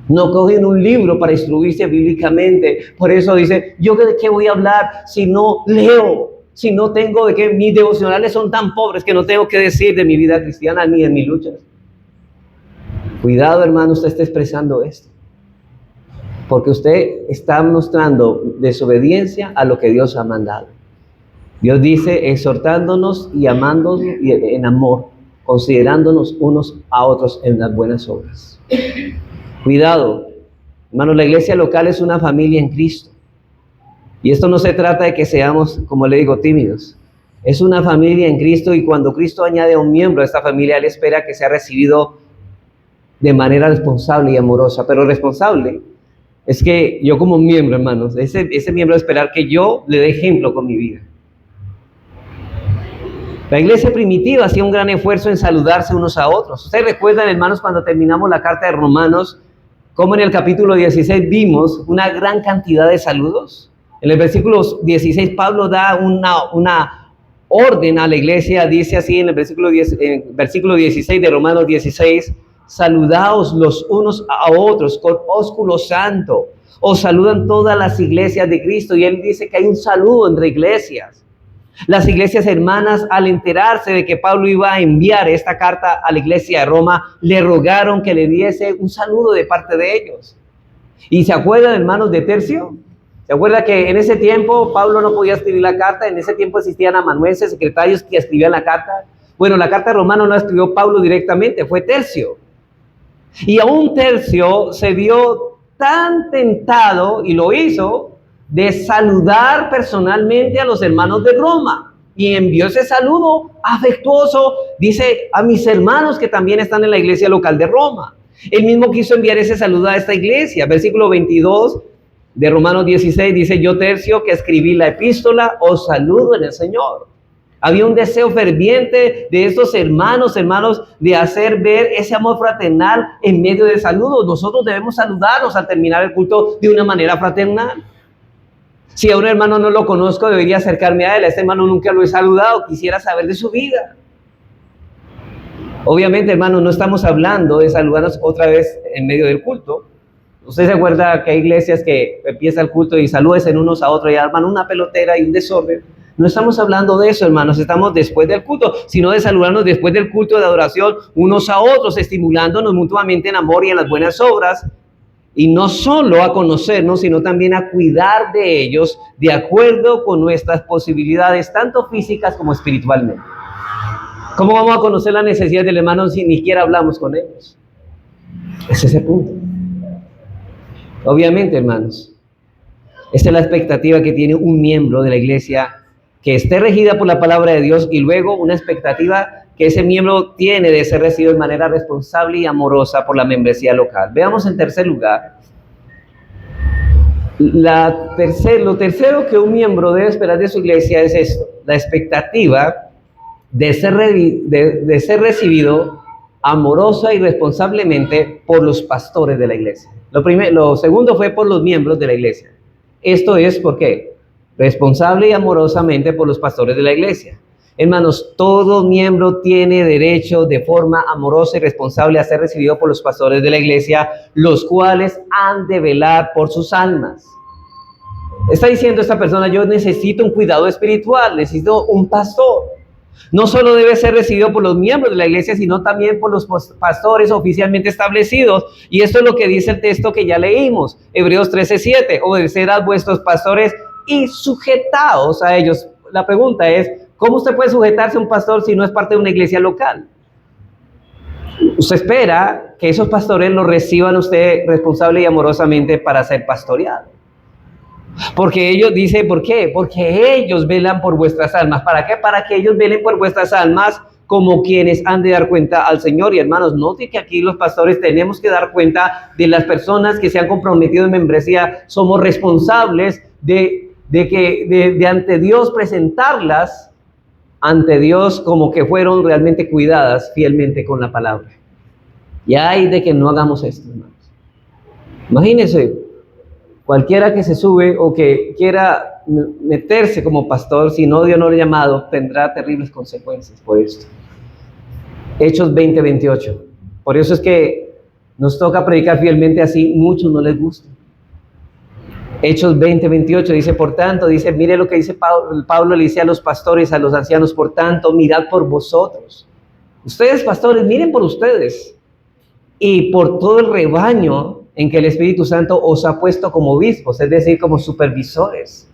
No cogen un libro para instruirse bíblicamente. Por eso dice, ¿yo de qué voy a hablar si no leo? Si no tengo de qué, mis devocionales son tan pobres que no tengo que decir de mi vida cristiana ni de mis luchas. Cuidado, hermano, usted está expresando esto. Porque usted está mostrando desobediencia a lo que Dios ha mandado. Dios dice, exhortándonos y amándonos en amor, considerándonos unos a otros en las buenas obras. Cuidado, hermanos, la iglesia local es una familia en Cristo. Y esto no se trata de que seamos, como le digo, tímidos. Es una familia en Cristo y cuando Cristo añade a un miembro de esta familia, Él espera que sea recibido de manera responsable y amorosa. Pero responsable es que yo como miembro, hermanos, ese miembro esperar que yo le dé ejemplo con mi vida. La iglesia primitiva hacía un gran esfuerzo en saludarse unos a otros. Ustedes recuerdan, hermanos, cuando terminamos la carta de Romanos, cómo en el capítulo 16 vimos una gran cantidad de saludos. En el versículo 16 Pablo da una orden a la iglesia, dice así en el versículo 16 de Romanos 16, saludaos los unos a otros con ósculo santo. Os saludan todas las iglesias de Cristo y él dice que hay un saludo entre iglesias. Las iglesias hermanas, al enterarse de que Pablo iba a enviar esta carta a la iglesia de Roma, le rogaron que le diese un saludo de parte de ellos. ¿Y se acuerdan, hermanos, de Tercio? ¿Se acuerdan que en ese tiempo Pablo no podía escribir la carta? En ese tiempo existían amanuenses, secretarios que escribían la carta. Bueno, la carta de Romano no la escribió Pablo directamente, fue Tercio. Y aún Tercio se vio tan tentado, y lo hizo, de saludar personalmente a los hermanos de Roma. Y envió ese saludo afectuoso, dice, a mis hermanos que también están en la iglesia local de Roma. Él mismo quiso enviar ese saludo a esta iglesia. Versículo 22 de Romanos 16 dice, yo Tercio, que escribí la epístola, os saludo en el Señor. Había un deseo ferviente de estos hermanos, de hacer ver ese amor fraternal en medio de saludos. Nosotros debemos saludarnos al terminar el culto de una manera fraternal. Si a un hermano no lo conozco, debería acercarme a él. A este hermano nunca lo he saludado, quisiera saber de su vida. Obviamente, hermano, no estamos hablando de saludarnos otra vez en medio del culto. Usted se acuerda que hay iglesias que empieza el culto y saluden unos a otros y arman una pelotera y un desorden. No estamos hablando de eso, hermanos, estamos después del culto, sino de saludarnos después del culto de adoración unos a otros, estimulándonos mutuamente en amor y en las buenas obras. Y no solo a conocernos, sino también a cuidar de ellos de acuerdo con nuestras posibilidades, tanto físicas como espiritualmente. ¿Cómo vamos a conocer las necesidades del hermano si ni siquiera hablamos con ellos? Es ese punto. Obviamente, hermanos, esta es la expectativa que tiene un miembro de la iglesia que esté regida por la palabra de Dios y luego una expectativa que ese miembro tiene de ser recibido de manera responsable y amorosa por la membresía local. Veamos en tercer lugar, lo tercero que un miembro debe esperar de su iglesia es esto, la expectativa de ser recibido amorosa y responsablemente por los pastores de la iglesia. Lo segundo fue por los miembros de la iglesia. Esto es, ¿por qué? Responsable y amorosamente por los pastores de la iglesia. Hermanos, todo miembro tiene derecho de forma amorosa y responsable a ser recibido por los pastores de la iglesia, los cuales han de velar por sus almas. Está diciendo esta persona, yo necesito un cuidado espiritual, necesito un pastor. No solo debe ser recibido por los miembros de la iglesia, sino también por los pastores oficialmente establecidos. Y esto es lo que dice el texto que ya leímos, Hebreos 13:7, obedeced a vuestros pastores y sujetaos a ellos. La pregunta es, ¿cómo usted puede sujetarse a un pastor si no es parte de una iglesia local? Usted espera que esos pastores lo reciban usted responsable y amorosamente para ser pastoreado. Porque ellos, dice, ¿por qué? Porque ellos velan por vuestras almas. ¿Para qué? Para que ellos velen por vuestras almas como quienes han de dar cuenta al Señor. Y hermanos, note que aquí los pastores tenemos que dar cuenta de las personas que se han comprometido en membresía. Somos responsables de ante Dios presentarlas ante Dios como que fueron realmente cuidadas fielmente con la palabra. Y hay de que no hagamos esto, hermanos. Imagínense, cualquiera que se sube o que quiera meterse como pastor, si no Dios no lo ha llamado, tendrá terribles consecuencias por esto. Hechos 20:28. Por eso es que nos toca predicar fielmente así, muchos no les gusta. Hechos 20:28 dice, por tanto, dice, mire lo que dice Pablo le dice a los pastores, a los ancianos, por tanto, mirad por vosotros. Ustedes, pastores, miren por ustedes y por todo el rebaño en que el Espíritu Santo os ha puesto como obispos, es decir, como supervisores,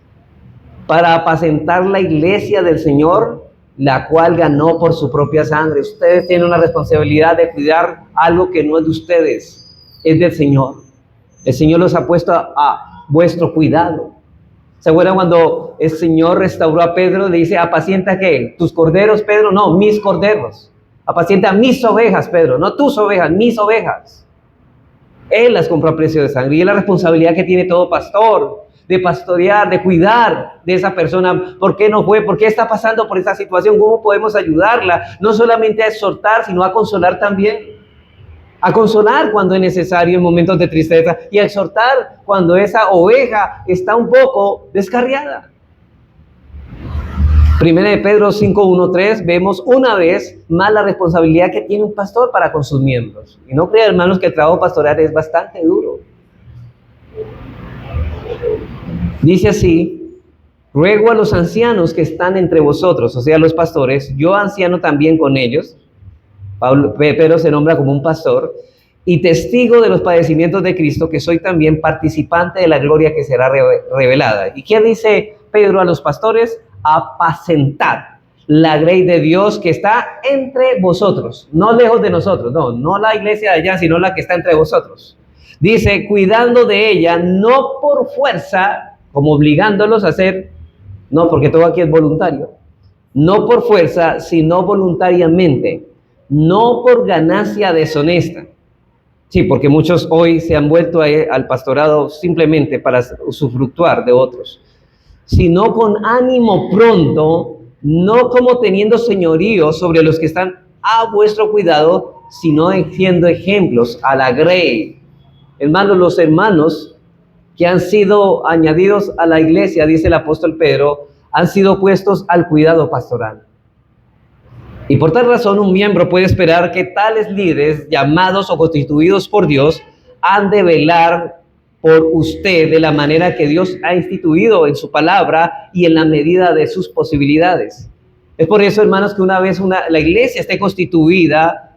para apacentar la iglesia del Señor, la cual ganó por su propia sangre. Ustedes tienen una responsabilidad de cuidar algo que no es de ustedes, es del Señor. El Señor los ha puesto a vuestro cuidado. ¿Se acuerdan cuando el Señor restauró a Pedro? Le dice, ¿apacienta qué? ¿Tus corderos, Pedro? No, mis corderos. Apacienta mis ovejas, Pedro, no tus ovejas, mis ovejas. Él las compró a precio de sangre y es la responsabilidad que tiene todo pastor, de pastorear, de cuidar de esa persona. ¿Por qué no fue? ¿Por qué está pasando por esta situación? ¿Cómo podemos ayudarla? No solamente a exhortar, sino a consolar también. A consolar cuando es necesario en momentos de tristeza y a exhortar cuando esa oveja está un poco descarriada. Primera de Pedro 5:1-3, vemos una vez más la responsabilidad que tiene un pastor para con sus miembros. Y no crean, hermanos, que el trabajo pastoral es bastante duro. Dice así, ruego a los ancianos que están entre vosotros, o sea, los pastores, yo anciano también con ellos. Pedro se nombra como un pastor, y testigo de los padecimientos de Cristo, que soy también participante de la gloria que será revelada. ¿Y qué dice Pedro a los pastores? Apacentad la grey de Dios que está entre vosotros, no lejos de nosotros, no la iglesia de allá, sino la que está entre vosotros. Dice, cuidando de ella, no por fuerza, como obligándolos a hacer, no, porque todo aquí es voluntario, no por fuerza, sino voluntariamente, no por ganancia deshonesta. Sí, porque muchos hoy se han vuelto al pastorado simplemente para usufructuar de otros, sino con ánimo pronto, no como teniendo señorío sobre los que están a vuestro cuidado, sino siendo ejemplos a la grey. Hermanos, los hermanos que han sido añadidos a la iglesia, dice el apóstol Pedro, han sido puestos al cuidado pastoral. Y por tal razón un miembro puede esperar que tales líderes llamados o constituidos por Dios han de velar por usted de la manera que Dios ha instituido en su palabra y en la medida de sus posibilidades. Es por eso, hermanos, que una vez la iglesia esté constituida,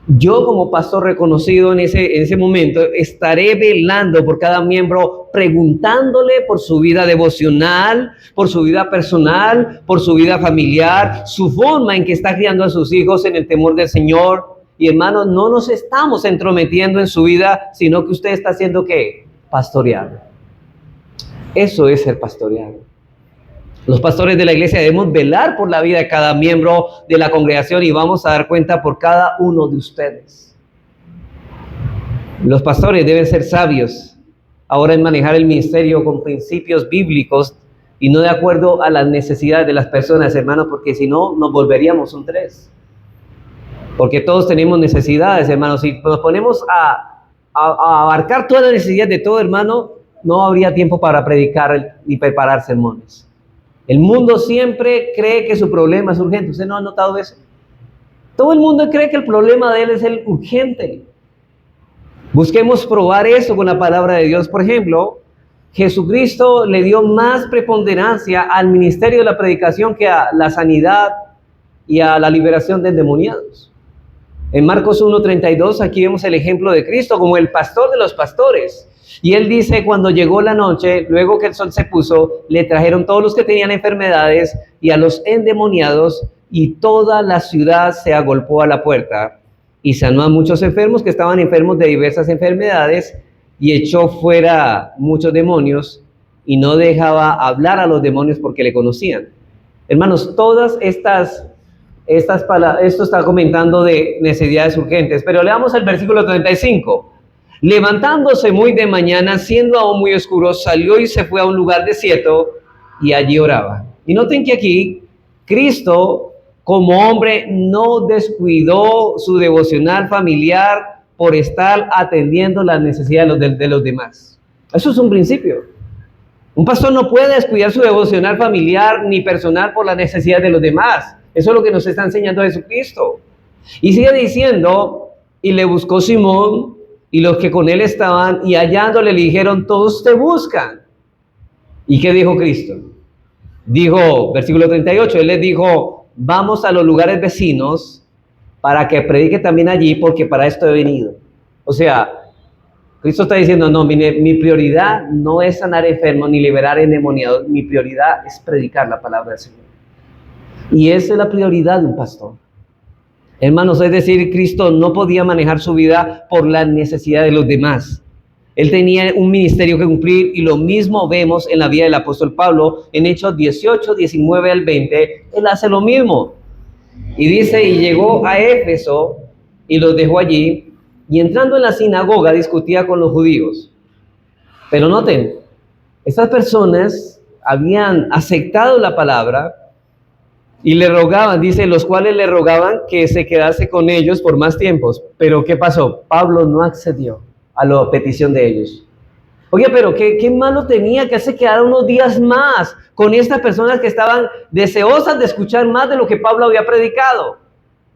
yo como pastor reconocido en ese momento estaré velando por cada miembro, preguntándole por su vida devocional, por su vida personal, por su vida familiar, su forma en que está criando a sus hijos en el temor del Señor. Y hermanos, no nos estamos entrometiendo en su vida, sino que usted está haciendo ¿qué? Pastoreado. Eso es ser pastoreado. Los pastores de la iglesia debemos velar por la vida de cada miembro de la congregación y vamos a dar cuenta por cada uno de ustedes. Los pastores deben ser sabios ahora en manejar el ministerio con principios bíblicos y no de acuerdo a las necesidades de las personas, hermanos, porque si no nos volveríamos un tres. Porque todos tenemos necesidades, hermanos. Si nos ponemos a abarcar todas las necesidades de todo, hermano, no habría tiempo para predicar ni preparar sermones. El mundo siempre cree que su problema es urgente. ¿Usted no ha notado eso? Todo el mundo cree que el problema de él es el urgente. Busquemos probar eso con la palabra de Dios. Por ejemplo, Jesucristo le dio más preponderancia al ministerio de la predicación que a la sanidad y a la liberación de endemoniados. En Marcos 1:32 aquí vemos el ejemplo de Cristo como el pastor de los pastores. Y él dice, cuando llegó la noche, luego que el sol se puso, le trajeron todos los que tenían enfermedades y a los endemoniados, y toda la ciudad se agolpó a la puerta. Y sanó a muchos enfermos que estaban enfermos de diversas enfermedades, y echó fuera muchos demonios, y no dejaba hablar a los demonios porque le conocían. Hermanos, todas estas palabras, esto está comentando de necesidades urgentes, pero leamos el versículo 35. Levantándose muy de mañana, siendo aún muy oscuro, salió y se fue a un lugar desierto y allí oraba. Y noten que aquí Cristo, como hombre, no descuidó su devocional familiar por estar atendiendo las necesidades de los demás. Eso es un principio. Un pastor no puede descuidar su devocional familiar ni personal por las necesidades de los demás. Eso es lo que nos está enseñando Jesucristo. Y sigue diciendo, y le buscó Simón y los que con él estaban, y hallándole le dijeron, todos te buscan. ¿Y qué dijo Cristo? Dijo, versículo 38, él les dijo, vamos a los lugares vecinos para que predique también allí, porque para esto he venido. O sea, Cristo está diciendo, no, mi prioridad no es sanar enfermos ni liberar endemoniados, mi prioridad es predicar la palabra del Señor. Y esa es la prioridad de un pastor. Hermanos, es decir, Cristo no podía manejar su vida por la necesidad de los demás. Él tenía un ministerio que cumplir y lo mismo vemos en la vida del apóstol Pablo. En Hechos 18, 19 al 20, él hace lo mismo. Y dice, y llegó a Éfeso y los dejó allí. Y entrando en la sinagoga discutía con los judíos. Pero noten, estas personas habían aceptado la palabra y le rogaban, dice, los cuales le rogaban que se quedase con ellos por más tiempos. Pero ¿qué pasó? Pablo no accedió a la petición de ellos. Oye, pero ¿qué malo tenía que se quedara unos días más con estas personas que estaban deseosas de escuchar más de lo que Pablo había predicado?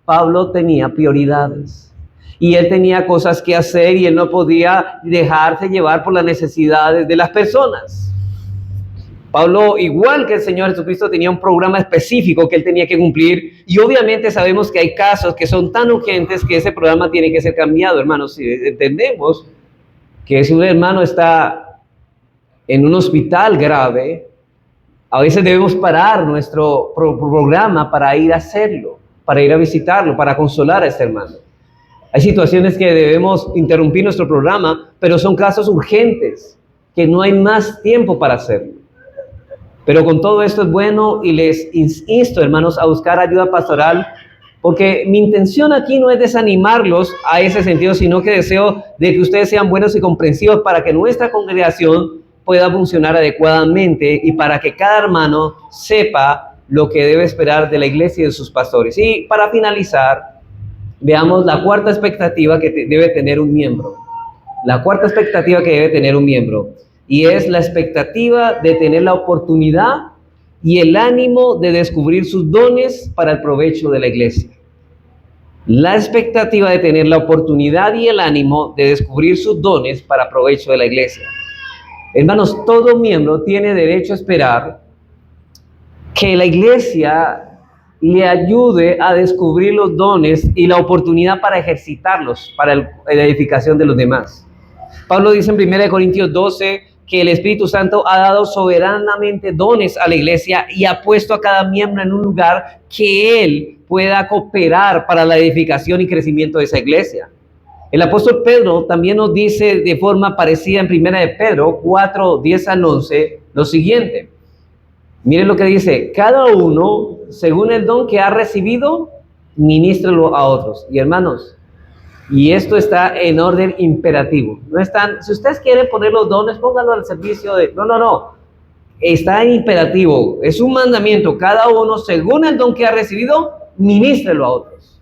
Pablo tenía prioridades. Y él tenía cosas que hacer y él no podía dejarse llevar por las necesidades de las personas. Pablo, igual que el Señor Jesucristo, tenía un programa específico que él tenía que cumplir. Y obviamente sabemos que hay casos que son tan urgentes que ese programa tiene que ser cambiado, hermanos. Si entendemos que si un hermano está en un hospital grave, a veces debemos parar nuestro programa para ir a hacerlo, para ir a visitarlo, para consolar a este hermano. Hay situaciones que debemos interrumpir nuestro programa, pero son casos urgentes, que no hay más tiempo para hacerlo. Pero con todo esto es bueno y les insto, hermanos, a buscar ayuda pastoral, porque mi intención aquí no es desanimarlos a ese sentido, sino que deseo de que ustedes sean buenos y comprensivos para que nuestra congregación pueda funcionar adecuadamente y para que cada hermano sepa lo que debe esperar de la iglesia y de sus pastores. Y para finalizar, veamos la cuarta expectativa que debe tener un miembro. La cuarta expectativa que debe tener un miembro. Y es la expectativa de tener la oportunidad y el ánimo de descubrir sus dones para el provecho de la iglesia. La expectativa de tener la oportunidad y el ánimo de descubrir sus dones para provecho de la iglesia. Hermanos, todo miembro tiene derecho a esperar que la iglesia le ayude a descubrir los dones y la oportunidad para ejercitarlos para la edificación de los demás. Pablo dice en 1 Corintios 12 que el Espíritu Santo ha dado soberanamente dones a la iglesia y ha puesto a cada miembro en un lugar que él pueda cooperar para la edificación y crecimiento de esa iglesia. El apóstol Pedro también nos dice de forma parecida en 1 de Pedro 4, 10 al 11 lo siguiente. Miren lo que dice, cada uno, según el don que ha recibido, ministrelo a otros. Y hermanos, y esto está en orden imperativo. No están, si ustedes quieren poner los dones, pónganlo al servicio de... No. Está en imperativo. Es un mandamiento. Cada uno, según el don que ha recibido, ministrelo a otros.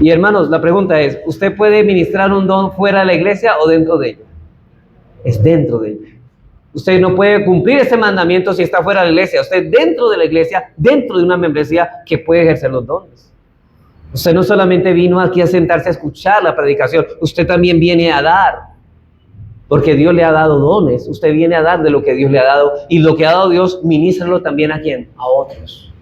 Y hermanos, la pregunta es, ¿usted puede ministrar un don fuera de la iglesia o dentro de ella? Es dentro de ella. Usted no puede cumplir ese mandamiento si está fuera de la iglesia. Usted dentro de la iglesia, dentro de una membresía que puede ejercer los dones. Usted no solamente vino aquí a sentarse a escuchar la predicación, usted también viene a dar, porque Dios le ha dado dones. Usted viene a dar de lo que Dios le ha dado, y lo que ha dado Dios, ministralo también a ¿quién? A otros.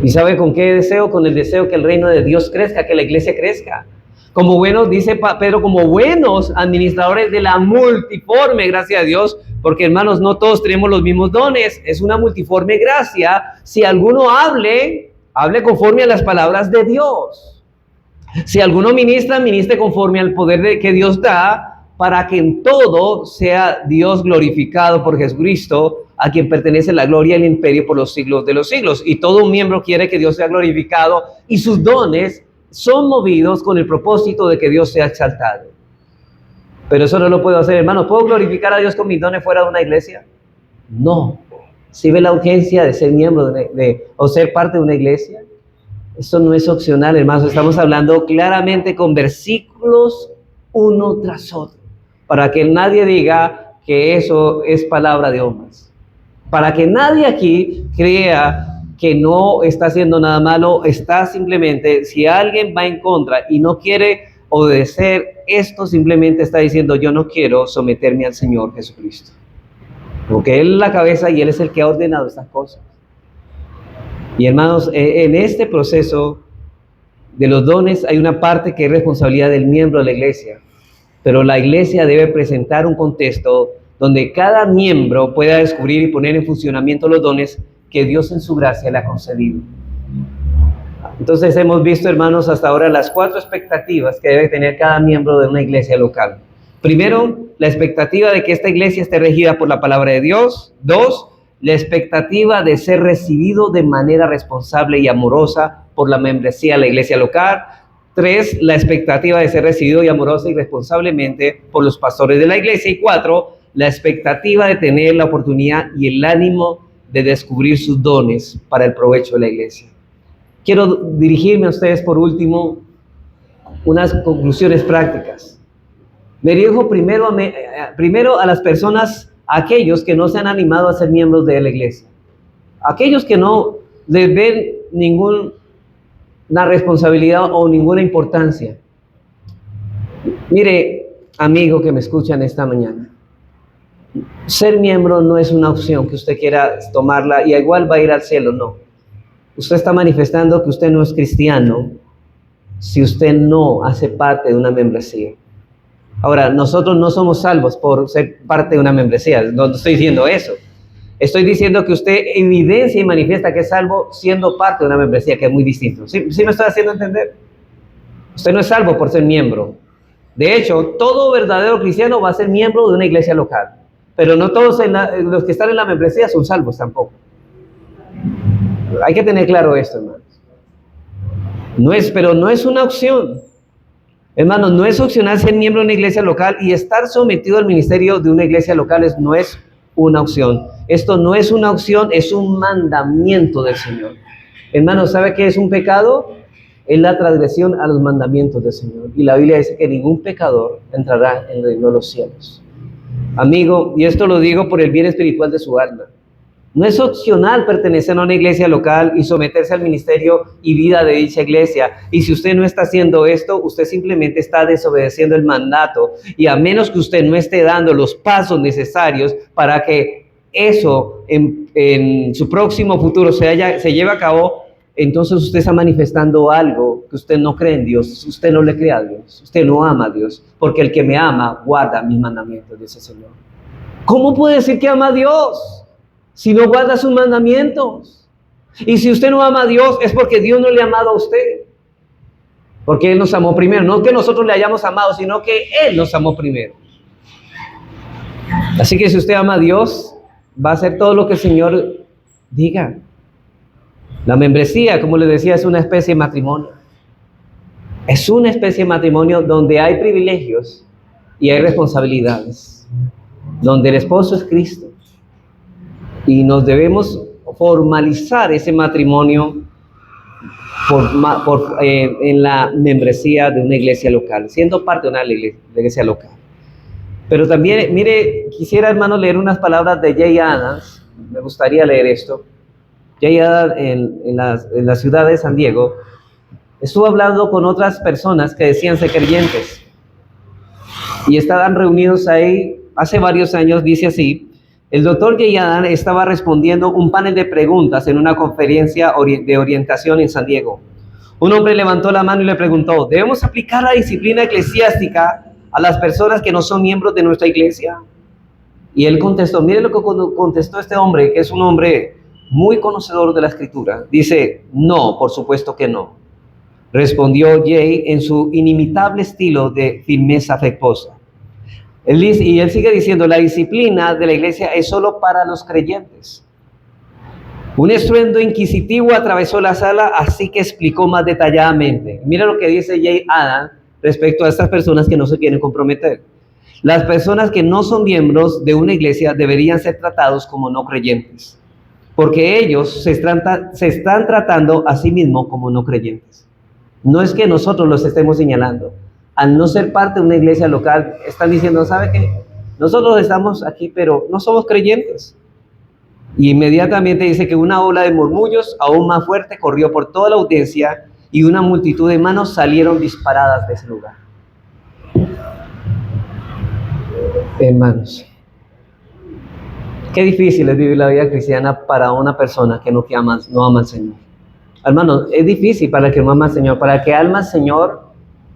¿Y sabe con qué deseo? Con el deseo que el reino de Dios crezca, que la iglesia crezca. Como buenos, dice Pedro, como buenos administradores de la multiforme gracia de Dios, porque hermanos, no todos tenemos los mismos dones, es una multiforme gracia. Si alguno hable conforme a las palabras de Dios. Si alguno ministra, ministre conforme al poder que Dios da para que en todo sea Dios glorificado por Jesucristo, a quien pertenece la gloria y el imperio por los siglos de los siglos. Y todo miembro quiere que Dios sea glorificado y sus dones son movidos con el propósito de que Dios sea exaltado. Pero eso no lo puedo hacer, hermanos. ¿Puedo glorificar a Dios con mis dones fuera de una iglesia? No. ¿Sí ve la urgencia de ser miembro o ser parte de una iglesia? Eso no es opcional, hermanos. Estamos hablando claramente con versículos uno tras otro, para que nadie diga que eso es palabra de hombres. Para que nadie aquí crea que no está haciendo nada malo, está simplemente, si alguien va en contra y no quiere obedecer esto, simplemente está diciendo, yo no quiero someterme al Señor Jesucristo. Porque Él es la cabeza y Él es el que ha ordenado estas cosas. Y hermanos, en este proceso de los dones hay una parte que es responsabilidad del miembro de la iglesia. Pero la iglesia debe presentar un contexto donde cada miembro pueda descubrir y poner en funcionamiento los dones que Dios en su gracia le ha concedido. Entonces hemos visto, hermanos, hasta ahora las 4 expectativas que debe tener cada miembro de una iglesia local. Primero, la expectativa de que esta iglesia esté regida por la palabra de Dios. 2, la expectativa de ser recibido de manera responsable y amorosa por la membresía de la iglesia local. 3, la expectativa de ser recibido y amorosa y responsablemente por los pastores de la iglesia. Y 4, la expectativa de tener la oportunidad y el ánimo de descubrir sus dones para el provecho de la iglesia. Quiero dirigirme a ustedes por último unas conclusiones prácticas. Me dirijo primero a las personas, a aquellos que no se han animado a ser miembros de la iglesia. Aquellos que no les ven ninguna responsabilidad o ninguna importancia. Mire, amigo que me escuchan esta mañana, ser miembro no es una opción que usted quiera tomarla y igual va a ir al cielo, no. Usted está manifestando que usted no es cristiano si usted no hace parte de una membresía. Ahora, nosotros no somos salvos por ser parte de una membresía, no estoy diciendo eso. Estoy diciendo que usted evidencia y manifiesta que es salvo siendo parte de una membresía, que es muy distinto. ¿Sí me estoy haciendo entender? Usted no es salvo por ser miembro. De hecho, todo verdadero cristiano va a ser miembro de una iglesia local. Pero no todos los que están en la membresía son salvos tampoco. Hay que tener claro esto, hermanos. Pero no es una opción. Hermanos, no es opcional ser miembro de una iglesia local y estar sometido al ministerio de una iglesia local no es una opción. Esto no es una opción, es un mandamiento del Señor. Hermanos, ¿sabe qué es un pecado? Es la transgresión a los mandamientos del Señor. Y la Biblia dice que ningún pecador entrará en el reino de los cielos. Amigo, y esto lo digo por el bien espiritual de su alma. No es opcional pertenecer a una iglesia local y someterse al ministerio y vida de dicha iglesia. Y si usted no está haciendo esto, usted simplemente está desobedeciendo el mandato. Y a menos que usted no esté dando los pasos necesarios para que eso en su próximo futuro se lleve a cabo, entonces usted está manifestando algo que usted no cree en Dios. Usted no le cree a Dios. Usted no ama a Dios. Porque el que me ama guarda mis mandamientos, dice el Señor. ¿Cómo puede decir que ama a Dios si no guarda sus mandamientos? Y si usted no ama a Dios, es porque Dios no le ha amado a usted. Porque Él nos amó primero. No que nosotros le hayamos amado, sino que Él nos amó primero. Así que si usted ama a Dios, va a hacer todo lo que el Señor diga. La membresía, como les decía, es una especie de matrimonio. Es una especie de matrimonio donde hay privilegios y hay responsabilidades. Donde el esposo es Cristo. Y nos debemos formalizar ese matrimonio en la membresía de una iglesia local, siendo parte de una iglesia local. Pero también, mire, quisiera, hermano, leer unas palabras de Jay Adams. Me gustaría leer esto. Jay Adams en la ciudad de San Diego estuvo hablando con otras personas que decían ser creyentes. Y estaban reunidos ahí hace varios años, dice así. El doctor Jay Adams estaba respondiendo un panel de preguntas en una conferencia de orientación en San Diego. Un hombre levantó la mano y le preguntó: ¿debemos aplicar la disciplina eclesiástica a las personas que no son miembros de nuestra iglesia? Y él contestó, mire lo que contestó este hombre, que es un hombre muy conocedor de la Escritura. Dice: no, por supuesto que no. Respondió Jay en su inimitable estilo de firmeza afectuosa. Y él sigue diciendo, la disciplina de la iglesia es solo para los creyentes. Un estruendo inquisitivo atravesó la sala, así que explicó más detalladamente. Mira lo que dice Jay Adam respecto a estas personas que no se quieren comprometer. Las personas que no son miembros de una iglesia deberían ser tratados como no creyentes, porque ellos se están tratando a sí mismos como no creyentes. No es que nosotros los estemos señalando. Al no ser parte de una iglesia local, están diciendo, ¿sabe qué? Nosotros estamos aquí, pero no somos creyentes. Y inmediatamente dice que una ola de murmullos aún más fuerte corrió por toda la audiencia y una multitud de manos salieron disparadas de ese lugar. Hermanos, qué difícil es vivir la vida cristiana para una persona que no ama al Señor. Hermanos, es difícil para el que no ama al Señor. Para el que ama al Señor,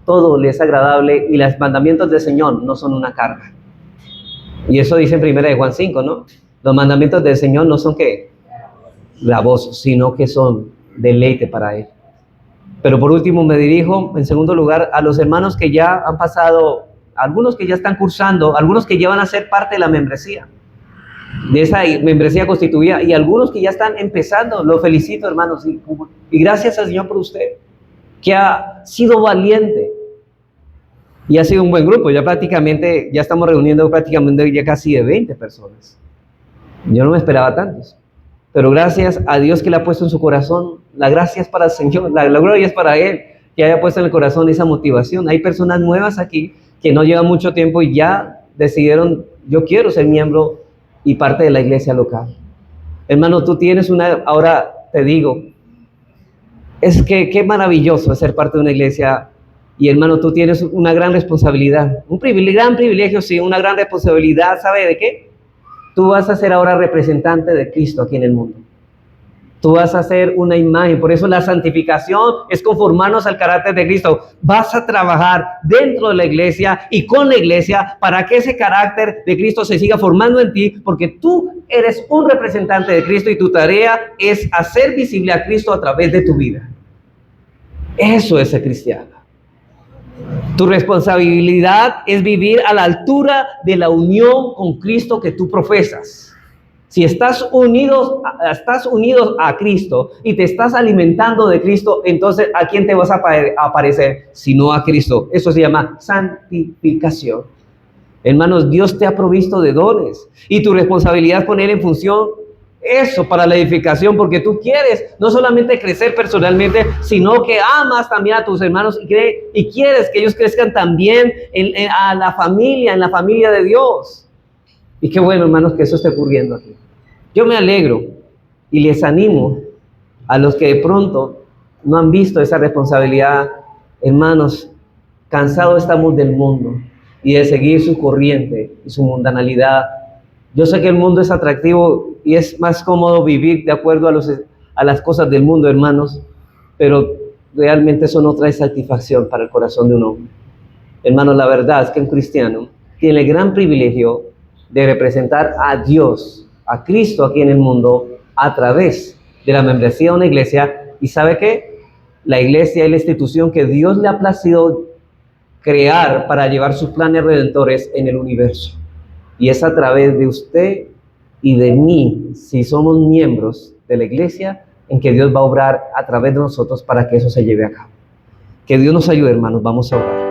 todo le es agradable y los mandamientos del Señor no son una carga. Y eso dice en 1 Juan 5, ¿no? Los mandamientos del Señor no son que gravosos, sino que son deleite para Él. Pero por último me dirijo, en segundo lugar, a los hermanos que ya han pasado, algunos que ya están cursando, algunos que ya van a ser parte de la membresía, de esa membresía constituida, y algunos que ya están empezando. Los felicito, hermanos, y gracias al Señor por usted, que ha sido valiente. Y ha sido un buen grupo. Ya estamos reuniendo prácticamente ya casi de 20 personas. Yo no me esperaba tantos. Pero gracias a Dios que le ha puesto en su corazón, la gracia es para el Señor, la gloria es para Él, que haya puesto en el corazón esa motivación. Hay personas nuevas aquí que no llevan mucho tiempo y ya decidieron, yo quiero ser miembro y parte de la iglesia local. Hermano, tú tienes ahora te digo, es que qué maravilloso es ser parte de una iglesia. Y hermano, tú tienes una gran responsabilidad, gran privilegio, sí, una gran responsabilidad. ¿Sabe de qué? Tú vas a ser ahora representante de Cristo aquí en el mundo. Tú vas a ser una imagen. Por eso la santificación es conformarnos al carácter de Cristo. Vas a trabajar dentro de la iglesia y con la iglesia para que ese carácter de Cristo se siga formando en ti, porque tú eres un representante de Cristo y tu tarea es hacer visible a Cristo a través de tu vida. Eso es ser cristiano. Tu responsabilidad es vivir a la altura de la unión con Cristo que tú profesas. Si estás unidos a Cristo y te estás alimentando de Cristo, entonces ¿a quién te vas a parecer? Sino a Cristo. Eso se llama santificación. Hermanos, Dios te ha provisto de dones y tu responsabilidad es poner en función eso para la edificación, porque tú quieres no solamente crecer personalmente, sino que amas también a tus hermanos y quieres que ellos crezcan también en la familia de Dios. Y qué bueno, hermanos, que eso esté ocurriendo aquí. Yo me alegro y les animo a los que de pronto no han visto esa responsabilidad. Hermanos, cansados estamos del mundo y de seguir su corriente y su mundanalidad. Yo sé que el mundo es atractivo y es más cómodo vivir de acuerdo a las cosas del mundo, hermanos, pero realmente eso no trae satisfacción para el corazón de un hombre. Hermanos, la verdad es que un cristiano tiene el gran privilegio de representar a Dios, a Cristo aquí en el mundo, a través de la membresía de una iglesia. ¿Y sabe qué? La iglesia es la institución que Dios le ha placido crear para llevar sus planes redentores en el universo. Y es a través de usted y de mí, si somos miembros de la iglesia, en que Dios va a obrar a través de nosotros para que eso se lleve a cabo. Que Dios nos ayude, hermanos. Vamos a orar.